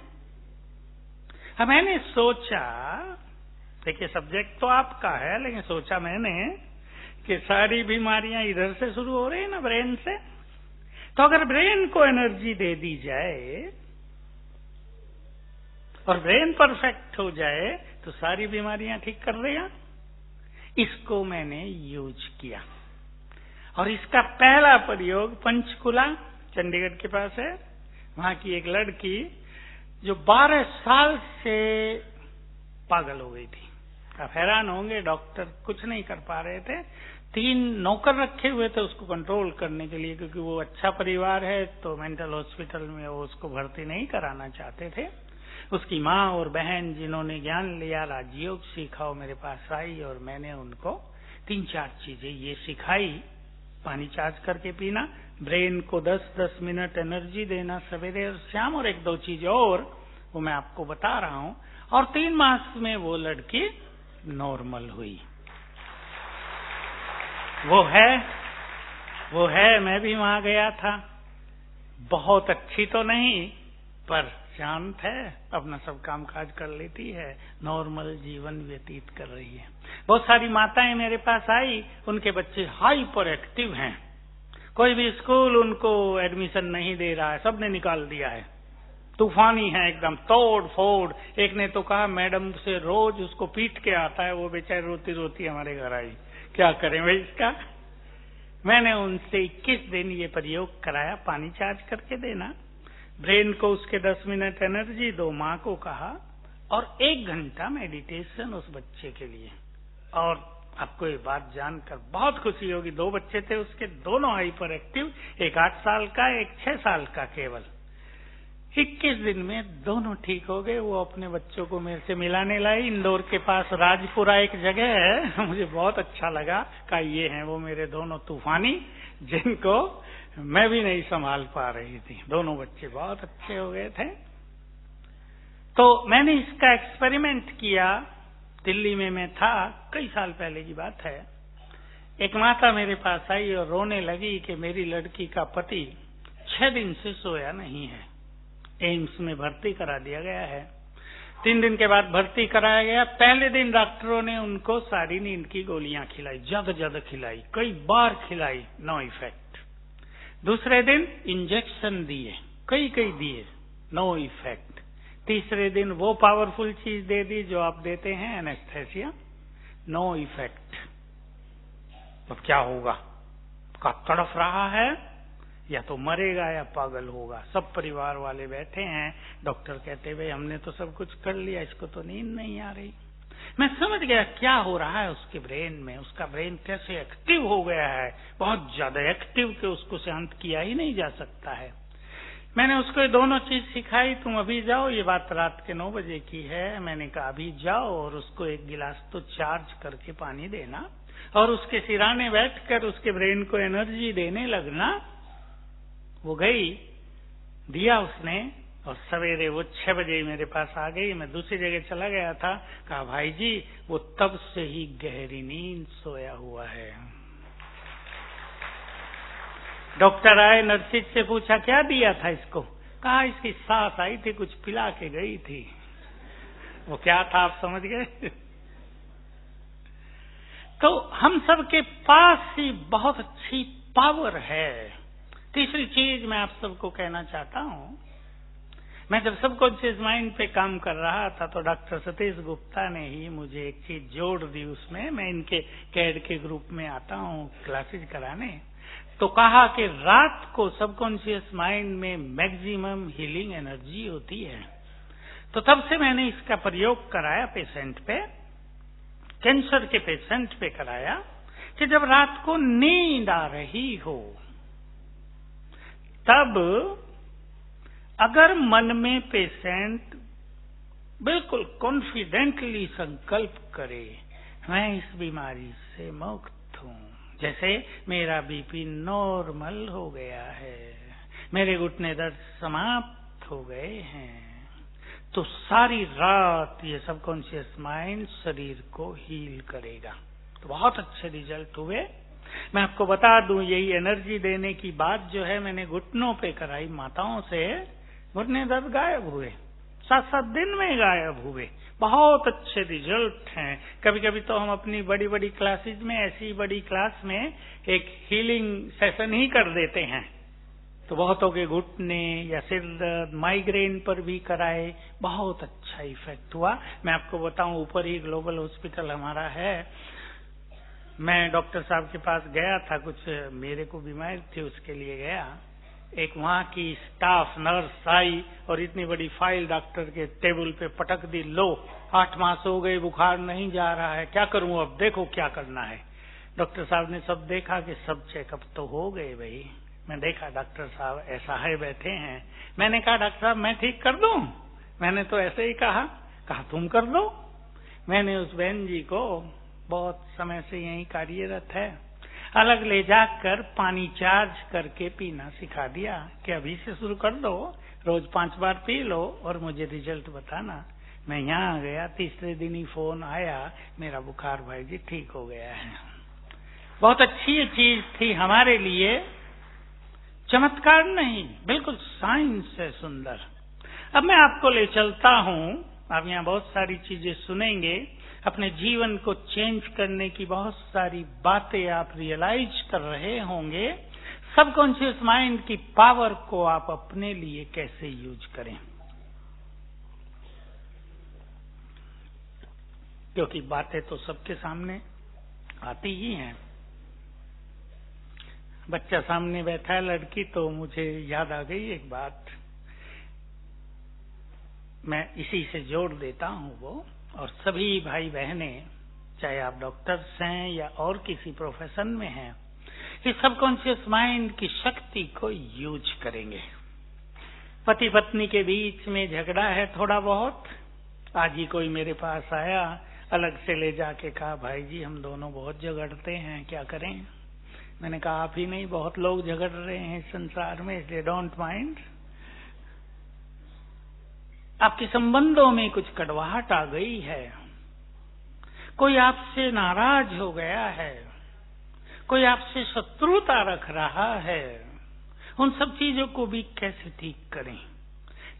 अब मैंने सोचा, देखिए सब्जेक्ट तो आपका है, लेकिन सोचा मैंने कि सारी बीमारियां इधर से शुरू हो रही है ना, ब्रेन से। तो अगर ब्रेन को एनर्जी दे दी जाए और ब्रेन परफेक्ट हो जाए तो सारी बीमारियां ठीक कर देगा। इसको मैंने यूज किया और इसका पहला प्रयोग पंचकुला चंडीगढ़ के पास है। वहां की एक लड़की जो 12 साल से पागल हो गई थी। आप हैरान होंगे, डॉक्टर कुछ नहीं कर पा रहे थे। 3 नौकर रखे हुए थे उसको कंट्रोल करने के लिए, क्योंकि वो अच्छा परिवार है तो मेंटल हॉस्पिटल में वो उसको भर्ती नहीं कराना चाहते थे। उसकी माँ और बहन जिन्होंने ज्ञान लिया, राजयोग सीखा, वो मेरे पास आई और मैंने उनको 3-4 चीजें ये सिखाई। पानी चार्ज करके पीना, ब्रेन को 10-10 मिनट एनर्जी देना सवेरे और शाम, और 1-2 चीज और वो मैं आपको बता रहा हूं। और 3 मास में वो लड़की नॉर्मल हुई। वो है मैं भी वहां गया था। बहुत अच्छी तो नहीं पर शांत है, अपना सब काम काज कर लेती है, नॉर्मल जीवन व्यतीत कर रही है। बहुत सारी माताएं मेरे पास आई, उनके बच्चे हाइपर एक्टिव हैं। कोई भी स्कूल उनको एडमिशन नहीं दे रहा है, सबने निकाल दिया है। तूफानी है एकदम, तोड़ फोड़। एक ने तो कहा मैडम से रोज उसको पीट के आता है, वो बेचारी रोती रोती हमारे घर आई। क्या करें भाई इसका। मैंने उनसे 21 दिन ये प्रयोग कराया, पानी चार्ज करके देना, ब्रेन को उसके 10 मिनट एनर्जी दो, माँ को कहा, और 1 घंटा मेडिटेशन उस बच्चे के लिए। और आपको ये बात जानकर बहुत खुशी होगी, 2 बच्चे थे उसके, दोनों हाइपर एक्टिव, एक 8 साल का, एक 6 साल का केवल। 21 दिन में दोनों ठीक हो गए। वो अपने बच्चों को मेरे से मिलाने लाई। इंदौर के पास राजपुरा एक जगह है, मुझे बहुत अच्छा लगा। कहा ये हैं वो मेरे दोनों तूफानी, जिनको मैं भी नहीं संभाल पा रही थी। दोनों बच्चे बहुत अच्छे हो गए थे। तो मैंने इसका एक्सपेरिमेंट किया। दिल्ली में मैं था, कई साल पहले की बात है। एक माता मेरे पास आई और रोने लगी कि मेरी लड़की का पति 6 दिन से सोया नहीं है, एम्स में भर्ती करा दिया गया है। 3 दिन के बाद भर्ती कराया गया। पहले दिन डॉक्टरों ने उनको सारी नींद की गोलियां खिलाई, ज्यादा खिलाई, कई बार खिलाई, नो इफेक्ट। दूसरे दिन इंजेक्शन दिए, कई दिए, नो इफेक्ट। तीसरे दिन वो पावरफुल चीज दे दी जो आप देते हैं, एनेस्थेसिया, नो इफेक्ट। अब क्या होगा, का तड़फ रहा है, या तो मरेगा या पागल होगा। सब परिवार वाले बैठे हैं, डॉक्टर कहते भाई हमने तो सब कुछ कर लिया, इसको तो नींद नहीं आ रही। मैं समझ गया क्या हो रहा है उसके ब्रेन में। उसका ब्रेन कैसे एक्टिव हो गया है, बहुत ज्यादा एक्टिव, कि उसको शांत किया ही नहीं जा सकता है। मैंने उसको ये दोनों चीज सिखाई। तुम अभी जाओ, ये बात रात के 9 बजे की है। मैंने कहा अभी जाओ और उसको 1 गिलास तो चार्ज करके पानी देना और उसके सिराने बैठकर उसके ब्रेन को एनर्जी देने लगना। वो गई, दिया उसने, और सवेरे वो 6 बजे मेरे पास आ गई। मैं दूसरी जगह चला गया था। कहा भाई जी वो तब से ही गहरी नींद सोया हुआ है। डॉक्टर आए, नर्सिस से पूछा क्या दिया था इसको। कहा इसकी सास आई थी, कुछ पिला के गई थी। वो क्या था आप समझ गए। तो हम सब के पास ही बहुत अच्छी पावर है। तीसरी चीज मैं आप सबको कहना चाहता हूं, मैं जब सबकॉन्शियस माइंड पे काम कर रहा था तो डॉक्टर सतीश गुप्ता ने ही मुझे एक चीज जोड़ दी उसमें। मैं इनके कैड के ग्रुप में आता हूं क्लासेज कराने। तो कहा कि रात को सबकॉन्शियस माइंड में मैक्सिमम हीलिंग एनर्जी होती है। तो तब से मैंने इसका प्रयोग कराया पेशेंट पे। कैंसर के पेशेंट पे कराया कि जब रात को नींद आ रही हो तब अगर मन में पेशेंट बिल्कुल कॉन्फिडेंटली संकल्प करे, मैं इस बीमारी से मुक्त हूँ, जैसे मेरा बीपी नॉर्मल हो गया है, मेरे घुटने दर्द समाप्त हो गए हैं, तो सारी रात ये सबकॉन्शियस माइंड शरीर को हील करेगा। तो बहुत अच्छे रिजल्ट हुए। मैं आपको बता दूं, यही एनर्जी देने की बात जो है मैंने घुटनों पे कराई माताओं से, घुटने दर्द गायब हुए, 7-7 दिन में गायब हुए। बहुत अच्छे रिजल्ट हैं। कभी कभी तो हम अपनी बड़ी बड़ी क्लासेज में, ऐसी बड़ी क्लास में एक हीलिंग सेशन ही कर देते हैं। तो बहुतों के घुटने या सिर दर्द, माइग्रेन पर भी कराए, बहुत अच्छा इफेक्ट हुआ। मैं आपको बताऊं, ऊपर ही ग्लोबल हॉस्पिटल हमारा है, मैं डॉक्टर साहब के पास गया था, कुछ मेरे को बीमारी थी उसके लिए गया। एक वहां की स्टाफ नर्स आई और इतनी बड़ी फाइल डॉक्टर के टेबल पे पटक दी, लो 8 मास हो गए, बुखार नहीं जा रहा है, क्या करूं अब, देखो क्या करना है। डॉक्टर साहब ने सब देखा कि सब चेकअप तो हो गए भाई। मैं देखा डॉक्टर साहब ऐसा है बैठे हैं। मैंने कहा डॉक्टर साहब मैं ठीक कर दूं? मैंने तो ऐसे ही कहा तुम कर दो। मैंने उस बहन जी को, बहुत समय से यही कार्यरत है, अलग ले जाकर पानी चार्ज करके पीना सिखा दिया कि अभी से शुरू कर दो, रोज 5 बार पी लो और मुझे रिजल्ट बताना। मैं यहाँ आ गया, तीसरे दिन ही फोन आया, मेरा बुखार भाई जी ठीक हो गया है। बहुत अच्छी चीज थी हमारे लिए, चमत्कार नहीं, बिल्कुल साइंस है सुंदर। अब मैं आपको ले चलता हूँ, आप यहाँ बहुत सारी चीजें सुनेंगे, अपने जीवन को चेंज करने की बहुत सारी बातें आप रियलाइज कर रहे होंगे। सबकॉन्शियस माइंड की पावर को आप अपने लिए कैसे यूज करें, क्योंकि बातें तो सबके सामने आती ही हैं। बच्चा सामने बैठा है, लड़की, तो मुझे याद आ गई एक बात, मैं इसी से जोड़ देता हूँ वो। और सभी भाई बहने, चाहे आप डॉक्टर्स हैं या और किसी प्रोफेशन में हैं, इस सबकॉन्शियस माइंड की शक्ति को यूज करेंगे। पति पत्नी के बीच में झगड़ा है थोड़ा बहुत, आज ही कोई मेरे पास आया, अलग से ले जाके कहा भाई जी हम दोनों बहुत झगड़ते हैं, क्या करें। मैंने कहा आप ही नहीं, बहुत लोग झगड़ रहे हैं इस संसार में, इसलिए डोंट माइंड। आपके संबंधों में कुछ कड़वाहट आ गई है, कोई आपसे नाराज हो गया है, कोई आपसे शत्रुता रख रहा है, उन सब चीजों को भी कैसे ठीक करें।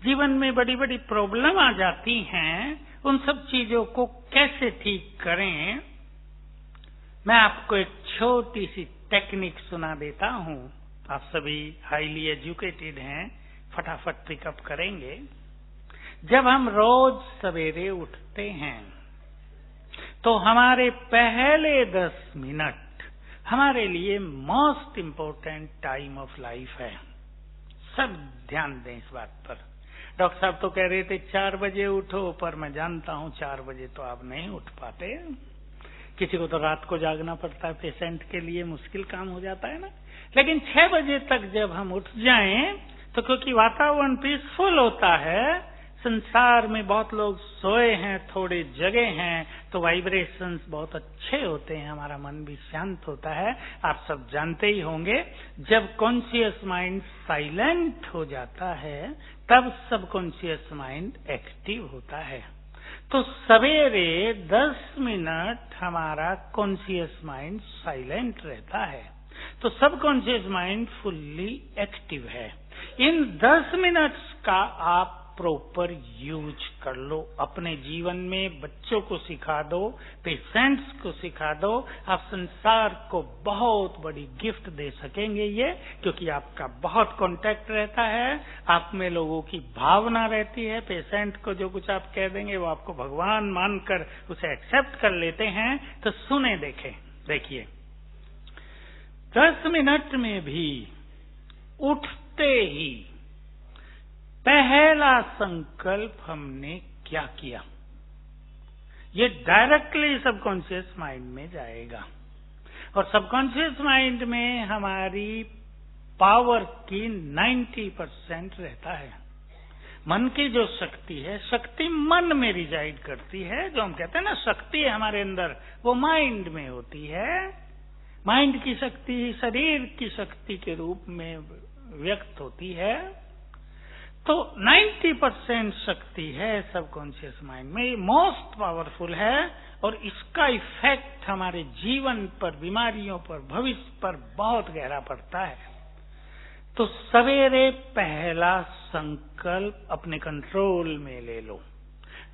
जीवन में बड़ी बड़ी प्रॉब्लम आ जाती हैं, उन सब चीजों को कैसे ठीक करें। मैं आपको एक छोटी सी टेक्निक सुना देता हूं, आप सभी हाईली एजुकेटेड हैं, फटाफट पिकअप करेंगे। जब हम रोज सवेरे उठते हैं तो हमारे पहले 10 मिनट हमारे लिए most important time of life है। सब ध्यान दें इस बात पर। डॉक्टर साहब तो कह रहे थे 4 बजे उठो, पर मैं जानता हूं 4 बजे तो आप नहीं उठ पाते, किसी को तो रात को जागना पड़ता है, पेशेंट के लिए मुश्किल काम हो जाता है ना। लेकिन 6 बजे तक जब हम उठ जाएं तो क्योंकि वातावरण पीसफुल होता है, संसार में बहुत लोग सोए हैं, थोड़े जगे हैं, तो वाइब्रेशंस बहुत अच्छे होते हैं, हमारा मन भी शांत होता है। आप सब जानते ही होंगे, जब कॉन्शियस माइंड साइलेंट हो जाता है तब सबकॉन्शियस माइंड एक्टिव होता है। तो सवेरे 10 मिनट हमारा कॉन्शियस माइंड साइलेंट रहता है, तो सबकॉन्शियस माइंड फुल्ली एक्टिव है। इन 10 मिनट्स का आप प्रॉपर यूज कर लो अपने जीवन में, बच्चों को सिखा दो, पेशेंट्स को सिखा दो, आप संसार को बहुत बड़ी गिफ्ट दे सकेंगे ये, क्योंकि आपका बहुत कांटेक्ट रहता है, आप में लोगों की भावना रहती है। पेशेंट को जो कुछ आप कह देंगे वो आपको भगवान मानकर उसे एक्सेप्ट कर लेते हैं। तो सुने, देखिए 10 मिनट में भी उठते ही पहला संकल्प हमने क्या किया, ये डायरेक्टली सबकॉन्शियस माइंड में जाएगा और सबकॉन्शियस माइंड में हमारी पावर की 90% रहता है। मन की जो शक्ति है, शक्ति मन में रिजाइड करती है। जो हम कहते हैं ना शक्ति है हमारे अंदर, वो माइंड में होती है। माइंड की शक्ति शरीर की शक्ति के रूप में व्यक्त होती है। तो 90% शक्ति है सबकॉन्शियस माइंड में, मोस्ट पावरफुल है और इसका इफेक्ट हमारे जीवन पर, बीमारियों पर, भविष्य पर बहुत गहरा पड़ता है। तो सवेरे पहला संकल्प अपने कंट्रोल में ले लो।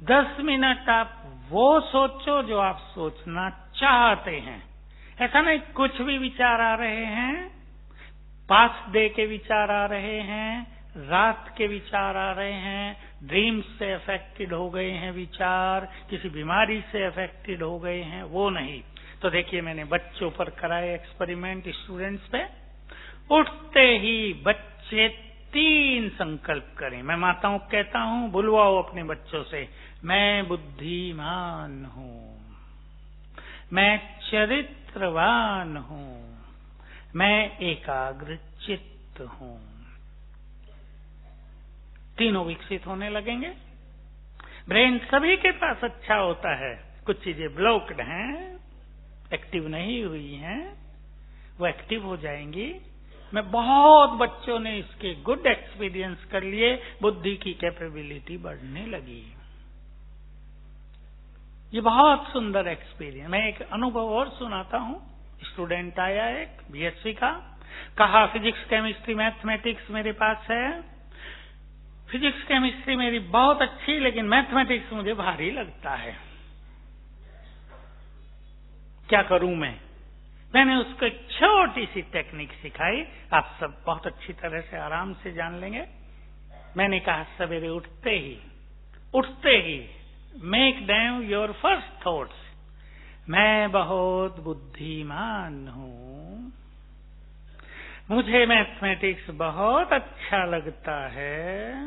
10 मिनट आप वो सोचो जो आप सोचना चाहते हैं। ऐसा नहीं कुछ भी विचार आ रहे हैं, पास्ट डे के विचार आ रहे हैं, रात के विचार आ रहे हैं, ड्रीम्स से अफेक्टेड हो गए हैं विचार, किसी बीमारी से अफेक्टेड हो गए हैं, वो नहीं। तो देखिए मैंने बच्चों पर कराए एक्सपेरिमेंट, स्टूडेंट्स पे। उठते ही बच्चे 3 संकल्प करें। मैं माताओं को कहता हूं, बुलवाओ अपने बच्चों से, मैं बुद्धिमान हूं, मैं चरित्रवान हूं, मैं एकाग्र चित्त हूं। तीनों विकसित होने लगेंगे। ब्रेन सभी के पास अच्छा होता है, कुछ चीजें ब्लॉक्ड हैं, एक्टिव नहीं हुई हैं, वो एक्टिव हो जाएंगी। मैं बहुत बच्चों ने इसके गुड एक्सपीरियंस कर लिए, बुद्धि की कैपेबिलिटी बढ़ने लगी। ये बहुत सुंदर एक्सपीरियंस। मैं एक अनुभव और सुनाता हूं। स्टूडेंट आया एक बीएससी का, कहा फिजिक्स केमिस्ट्री मैथमेटिक्स मेरे पास है, फिजिक्स केमिस्ट्री मेरी बहुत अच्छी, लेकिन मैथमेटिक्स मुझे भारी लगता है, क्या करूं मैं? मैंने उसको एक छोटी सी टेक्निक सिखाई, आप सब बहुत अच्छी तरह से आराम से जान लेंगे। मैंने कहा सवेरे उठते ही make them your first thoughts, मैं बहुत बुद्धिमान हूं, मुझे मैथमेटिक्स बहुत अच्छा लगता है,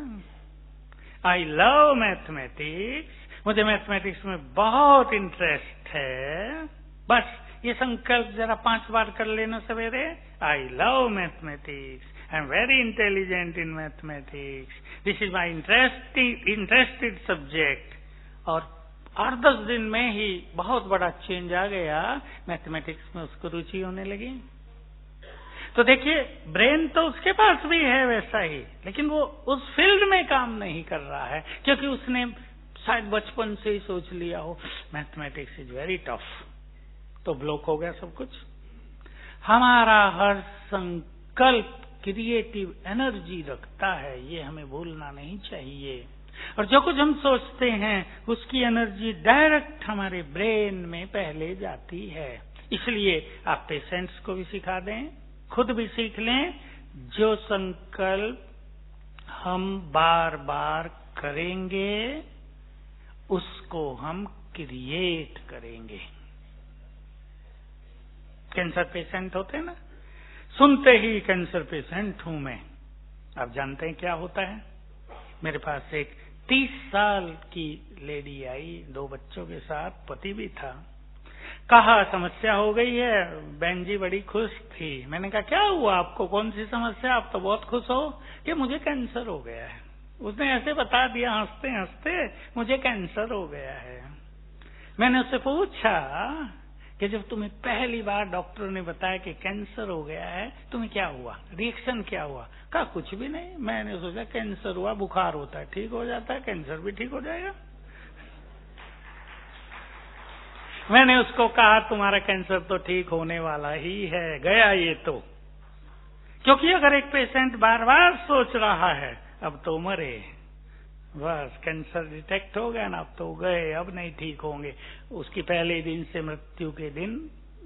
आई लव मैथमेटिक्स, मुझे मैथमेटिक्स में बहुत इंटरेस्ट है। बस ये संकल्प जरा 5 बार कर लेना सवेरे। I love mathematics, I am very intelligent in mathematics, this is my interested subject. और 8-10 दिन में ही बहुत बड़ा चेंज आ गया, मैथमेटिक्स में उसको रुचि होने लगी। तो देखिए ब्रेन तो उसके पास भी है वैसा ही, लेकिन वो उस फील्ड में काम नहीं कर रहा है, क्योंकि उसने शायद बचपन से ही सोच लिया हो मैथमेटिक्स इज वेरी टफ, तो ब्लॉक हो गया सब कुछ। हमारा हर संकल्प क्रिएटिव एनर्जी रखता है, ये हमें भूलना नहीं चाहिए। और जो कुछ हम सोचते हैं उसकी एनर्जी डायरेक्ट हमारे ब्रेन में पहले जाती है। इसलिए आप पेशेंट्स को भी सिखा दें, खुद भी सीख लें, जो संकल्प हम बार बार करेंगे उसको हम क्रिएट करेंगे। कैंसर पेशेंट होते हैं ना, सुनते ही कैंसर पेशेंट हूं मैं। आप जानते हैं क्या होता है? मेरे पास एक 30 साल की लेडी आई, 2 बच्चों के साथ, पति भी था। कहा समस्या हो गई है। बहन जी बड़ी खुश थी। मैंने कहा क्या हुआ आपको, कौन सी समस्या? आप तो बहुत खुश हो कि मुझे कैंसर हो गया है। उसने ऐसे बता दिया हंसते हंसते, मुझे कैंसर हो गया है। मैंने उससे पूछा कि जब तुम्हें पहली बार डॉक्टर ने बताया कि कैंसर हो गया है, तुम्हें क्या हुआ, रिएक्शन क्या हुआ? कहा कुछ भी नहीं, मैंने सोचा कैंसर हुआ, बुखार होता है ठीक हो जाता है, कैंसर भी ठीक हो जाएगा। मैंने उसको कहा तुम्हारा कैंसर तो ठीक होने वाला ही है, गया ये तो। क्योंकि अगर एक पेशेंट बार बार सोच रहा है अब तो मरे, बस कैंसर डिटेक्ट हो गया ना, अब तो गए, अब नहीं ठीक होंगे, उसकी पहले दिन से मृत्यु के दिन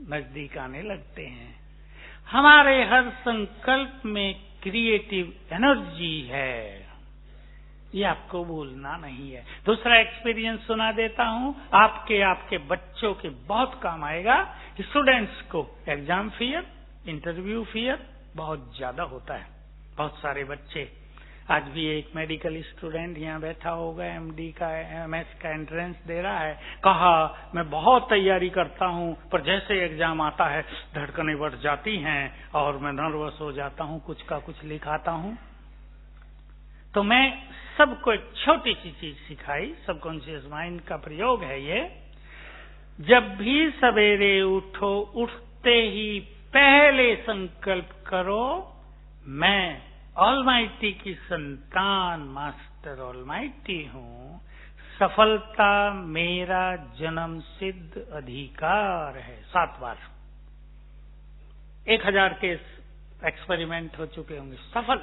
नजदीक आने लगते हैं। हमारे हर संकल्प में क्रिएटिव एनर्जी है, ये आपको भूलना नहीं है। दूसरा एक्सपीरियंस सुना देता हूं, आपके बच्चों के बहुत काम आएगा। स्टूडेंट्स को एग्जाम फियर, इंटरव्यू फियर बहुत ज्यादा होता है। बहुत सारे बच्चे आज भी एक मेडिकल स्टूडेंट यहाँ बैठा होगा, एमडी का एमएस का एंट्रेंस दे रहा है, कहा मैं बहुत तैयारी करता हूँ पर जैसे एग्जाम आता है धड़कनें बढ़ जाती हैं और मैं नर्वस हो जाता हूँ, कुछ का कुछ लिखाता हूँ। तो मैं सबको एक छोटी सी चीज सिखाई, सबकॉन्शियस माइंड का प्रयोग है ये। जब भी सवेरे उठो, उठते ही पहले संकल्प करो, मैं ऑलमाइटी की संतान मास्टर ऑलमाइटी हूँ, सफलता मेरा जन्म सिद्ध अधिकार है। 7 बार 1000 के एक्सपेरिमेंट हो चुके होंगे। सफल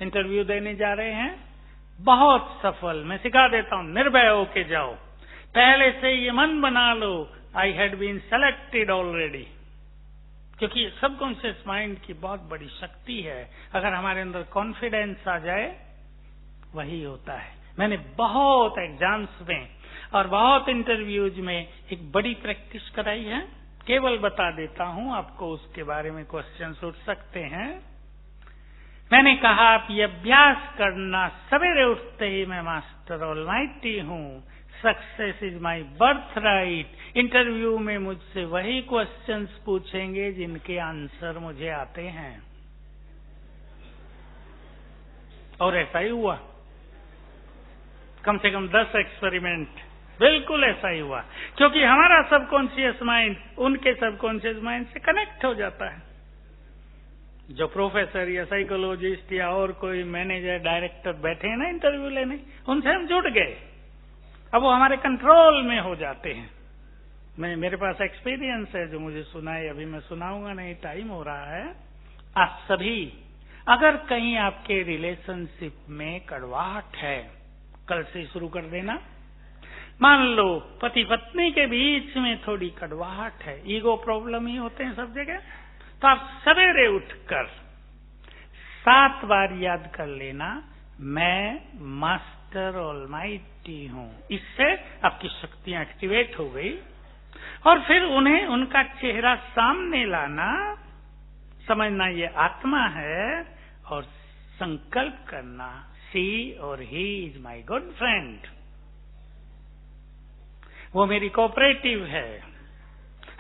इंटरव्यू देने जा रहे हैं, बहुत सफल। मैं सिखा देता हूं, निर्भय होके जाओ, पहले से ये मन बना लो I had been selected already, क्योंकि सबकॉन्शियस माइंड की बहुत बड़ी शक्ति है। अगर हमारे अंदर कॉन्फिडेंस आ जाए वही होता है। मैंने बहुत एग्जाम्स में और बहुत इंटरव्यूज में एक बड़ी प्रैक्टिस कराई है, केवल बता देता हूं आपको, उसके बारे में क्वेश्चंस उठ सकते हैं। मैंने कहा आप ये अभ्यास करना, सवेरे उठते ही मैं मास्टर ऑलमाइटी हूँ, success is my birth right. Interview में मुझसे वही क्वेश्चंस पूछेंगे जिनके आंसर मुझे आते हैं, और ऐसा ही हुआ। कम से कम 10 एक्सपेरिमेंट, बिल्कुल ऐसा ही हुआ, क्योंकि हमारा सबकॉन्शियस माइंड उनके सबकॉन्शियस माइंड से कनेक्ट हो जाता है। जो प्रोफेसर या साइकोलॉजिस्ट या और कोई मैनेजर डायरेक्टर बैठे हैं ना इंटरव्यू लेने, उनसे हम जुड़ गए, अब वो हमारे कंट्रोल में हो जाते हैं। मेरे पास एक्सपीरियंस है जो मुझे सुनाए, अभी मैं सुनाऊंगा नहीं, टाइम हो रहा है। आप सभी अगर कहीं आपके रिलेशनशिप में कड़वाहट है, कल से शुरू कर देना। मान लो पति पत्नी के बीच में थोड़ी कड़वाहट है, ईगो प्रॉब्लम ही होते हैं सब जगह, तो आप सवेरे उठकर 7 बार याद कर लेना, मैं मास्टर ऑलमाइटी हूँ। इससे आपकी शक्तियां एक्टिवेट हो गई, और फिर उन्हें उनका चेहरा सामने लाना, समझना ये आत्मा है, और संकल्प करना शी और he is my good friend, वो मेरी कोऑपरेटिव है,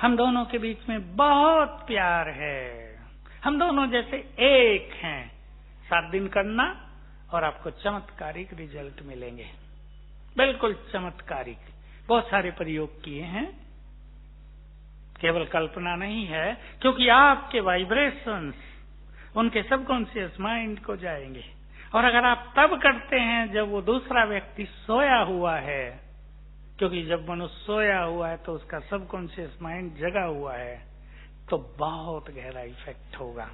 हम दोनों के बीच में बहुत प्यार है, हम दोनों जैसे एक हैं। 7 दिन करना और आपको चमत्कारिक रिजल्ट मिलेंगे, बिल्कुल चमत्कारिक। बहुत सारे प्रयोग किए हैं, केवल कल्पना नहीं है, क्योंकि आपके वाइब्रेशंस उनके सबकॉन्शियस माइंड को जाएंगे। और अगर आप तब करते हैं जब वो दूसरा व्यक्ति सोया हुआ है, क्योंकि जब मनुष्य सोया हुआ है तो उसका सबकॉन्शियस माइंड जगा हुआ है, तो बहुत गहरा इफेक्ट होगा।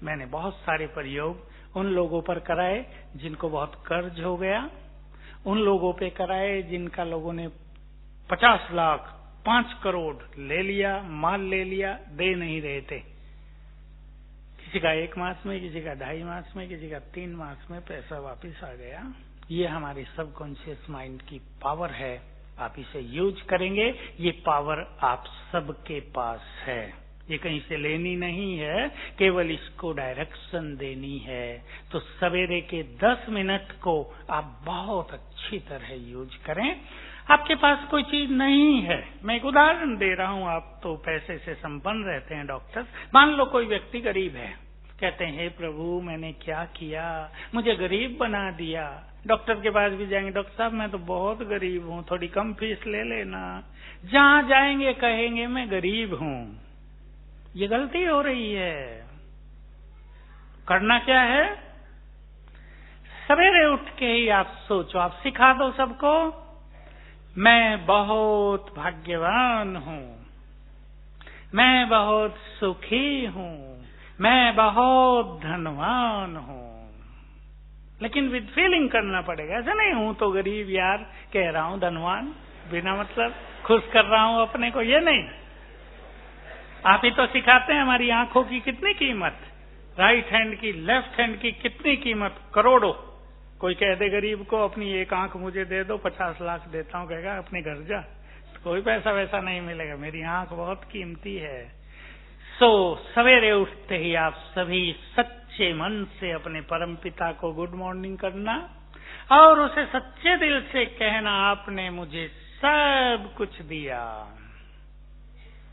मैंने बहुत सारे प्रयोग उन लोगों पर कराए जिनको बहुत कर्ज हो गया, उन लोगों पे कराए जिनका लोगों ने 50 लाख 5 करोड़ ले लिया, माल ले लिया, दे नहीं रहे थे। किसी का 1 मास में, किसी का 2.5 मास में, किसी का 3 मास में पैसा वापस आ गया। ये हमारी सबकॉन्शियस माइंड की पावर है, आप इसे यूज करेंगे, ये पावर आप सबके पास है, ये कहीं से लेनी नहीं है, केवल इसको डायरेक्शन देनी है। तो सवेरे के 10 मिनट को आप बहुत अच्छी तरह यूज करें। आपके पास कोई चीज नहीं है, मैं एक उदाहरण दे रहा हूं, आप तो पैसे से संपन्न रहते हैं डॉक्टर। मान लो कोई व्यक्ति गरीब है, कहते हैं हे प्रभु मैंने क्या किया, मुझे गरीब बना दिया। डॉक्टर के पास भी जाएंगे, डॉक्टर साहब मैं तो बहुत गरीब हूँ, थोड़ी कम फीस ले लेना। जहाँ जाएंगे कहेंगे मैं गरीब हूँ। ये गलती हो रही है। करना क्या है, सवेरे उठ के ही आप सोचो, आप सिखा दो सबको, मैं बहुत भाग्यवान हूँ, मैं बहुत सुखी हूँ, मैं बहुत धनवान हूँ। लेकिन विद फीलिंग करना पड़ेगा, ऐसा नहीं हूं तो गरीब यार कह रहा हूं धनवान, बिना मतलब खुश कर रहा हूं अपने को, ये नहीं। आप ही तो सिखाते हैं हमारी आंखों की कितनी कीमत, राइट हैंड की लेफ्ट हैंड की कितनी कीमत, करोड़ों। कोई कह दे गरीब को अपनी 1 आंख मुझे दे दो, 50 लाख देता हूं, कहेगा अपने घर जा, तो कोई पैसा वैसा नहीं मिलेगा, मेरी आंख बहुत कीमती है। सवेरे उठते ही आप सभी सच्चे मन से अपने परम पिता को गुड मॉर्निंग करना और उसे सच्चे दिल से कहना, आपने मुझे सब कुछ दिया।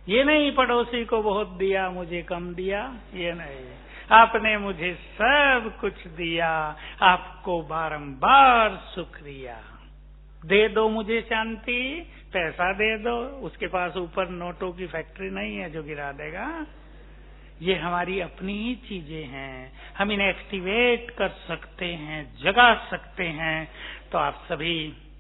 ये नहीं पड़ोसी को बहुत दिया मुझे कम दिया, ये नहीं, आपने मुझे सब कुछ दिया, आपको बारंबार शुक्रिया। दे दो मुझे शांति, पैसा दे दो, उसके पास ऊपर नोटों की फैक्ट्री नहीं है जो गिरा देगा। ये हमारी अपनी ही चीजें हैं, हम इन्हें एक्टिवेट कर सकते हैं, जगा सकते हैं। तो आप सभी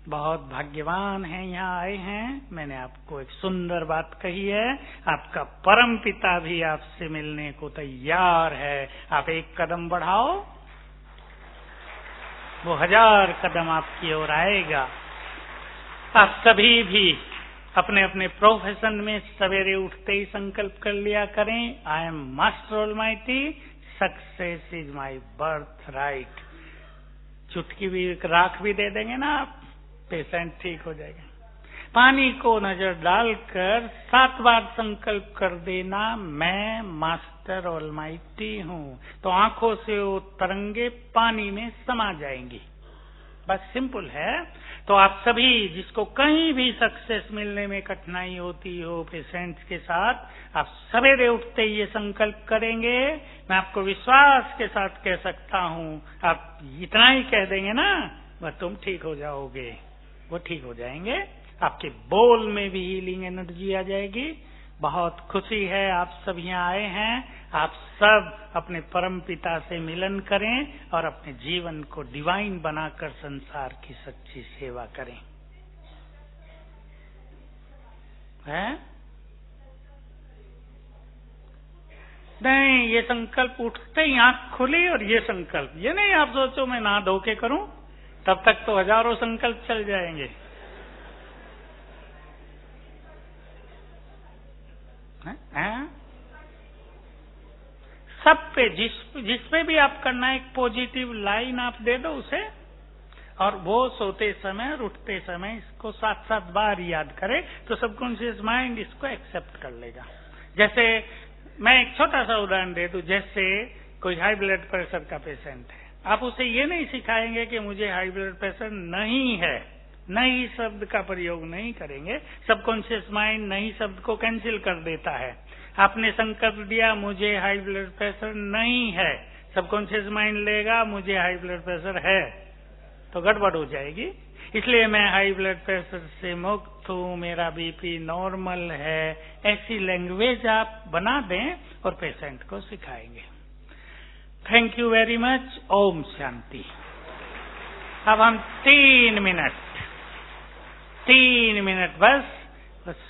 बहुत भाग्यवान हैं, यहाँ आए हैं। मैंने आपको एक सुंदर बात कही है, आपका परम पिता भी आपसे मिलने को तैयार है। आप एक कदम बढ़ाओ, वो 1000 कदम आपकी ओर आएगा। आप सभी भी अपने अपने प्रोफेशन में सवेरे उठते ही संकल्प कर लिया करें, I am master almighty, success is my birth right. चुटकी भी राख भी दे देंगे ना आप, पेशेंट ठीक हो जाएगा। पानी को नजर डालकर 7 बार संकल्प कर देना, मैं मास्टर ऑलमाइटी हूँ। तो आंखों से वो तरंगे पानी में समा जाएंगी। बस सिंपल है। तो आप सभी जिसको कहीं भी सक्सेस मिलने में कठिनाई होती हो पेशेंट्स के साथ, आप सवेरे उठते ही ये संकल्प करेंगे। मैं आपको विश्वास के साथ कह सकता हूँ, आप इतना ही कह देंगे ना, वह तुम ठीक हो जाओगे, वो ठीक हो जाएंगे। आपके बोल में भी हीलिंग एनर्जी आ जाएगी। बहुत खुशी है आप सब यहाँ आए हैं। आप सब अपने परम पिता से मिलन करें और अपने जीवन को डिवाइन बनाकर संसार की सच्ची सेवा करें। है? नहीं, ये संकल्प उठते ही आंख खुली और ये संकल्प, ये नहीं आप सोचो मैं नहा धो के करूं, तब तक तो हजारों संकल्प चल जाएंगे। सब पे जिस पे भी आप करना है, एक पॉजिटिव लाइन आप दे दो उसे, और वो सोते समय और उठते समय इसको 7-7 बार याद करे, तो सबकॉन्शियस माइंड इसको एक्सेप्ट कर लेगा। जैसे मैं एक छोटा सा उदाहरण दे दूं, जैसे कोई हाई ब्लड प्रेशर का पेशेंट है, आप उसे ये नहीं सिखाएंगे कि मुझे हाई ब्लड प्रेशर नहीं है, नहीं शब्द का प्रयोग नहीं करेंगे। सबकॉन्शियस माइंड नहीं शब्द को कैंसिल कर देता है। आपने संकल्प दिया मुझे हाई ब्लड प्रेशर नहीं है, सबकॉन्शियस माइंड लेगा मुझे हाई ब्लड प्रेशर है, तो गड़बड़ हो जाएगी। इसलिए मैं हाई ब्लड प्रेशर से मुक्त हूँ, मेरा बीपी नॉर्मल है, ऐसी लैंग्वेज आप बना दें और पेशेंट को सिखाएंगे। Thank you very much. ओम शांति। अब हम 3 मिनट बस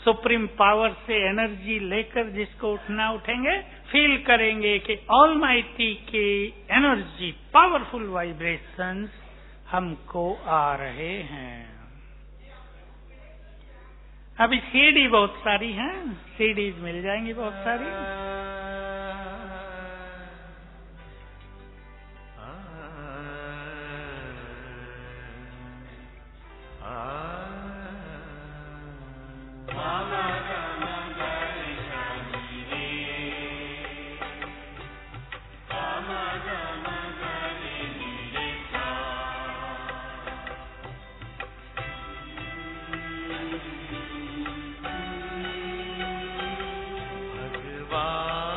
सुप्रीम पावर से एनर्जी लेकर जिसको उठना उठेंगे, फील करेंगे कि ऑलमाइटी के एनर्जी पावरफुल वाइब्रेशंस हमको आ रहे हैं। अभी सीडी बहुत सारी हैं, सीडीज मिल जाएंगी बहुत सारी। भगवान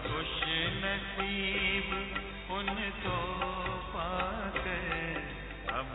खुश नसीब उनको पाकर, हम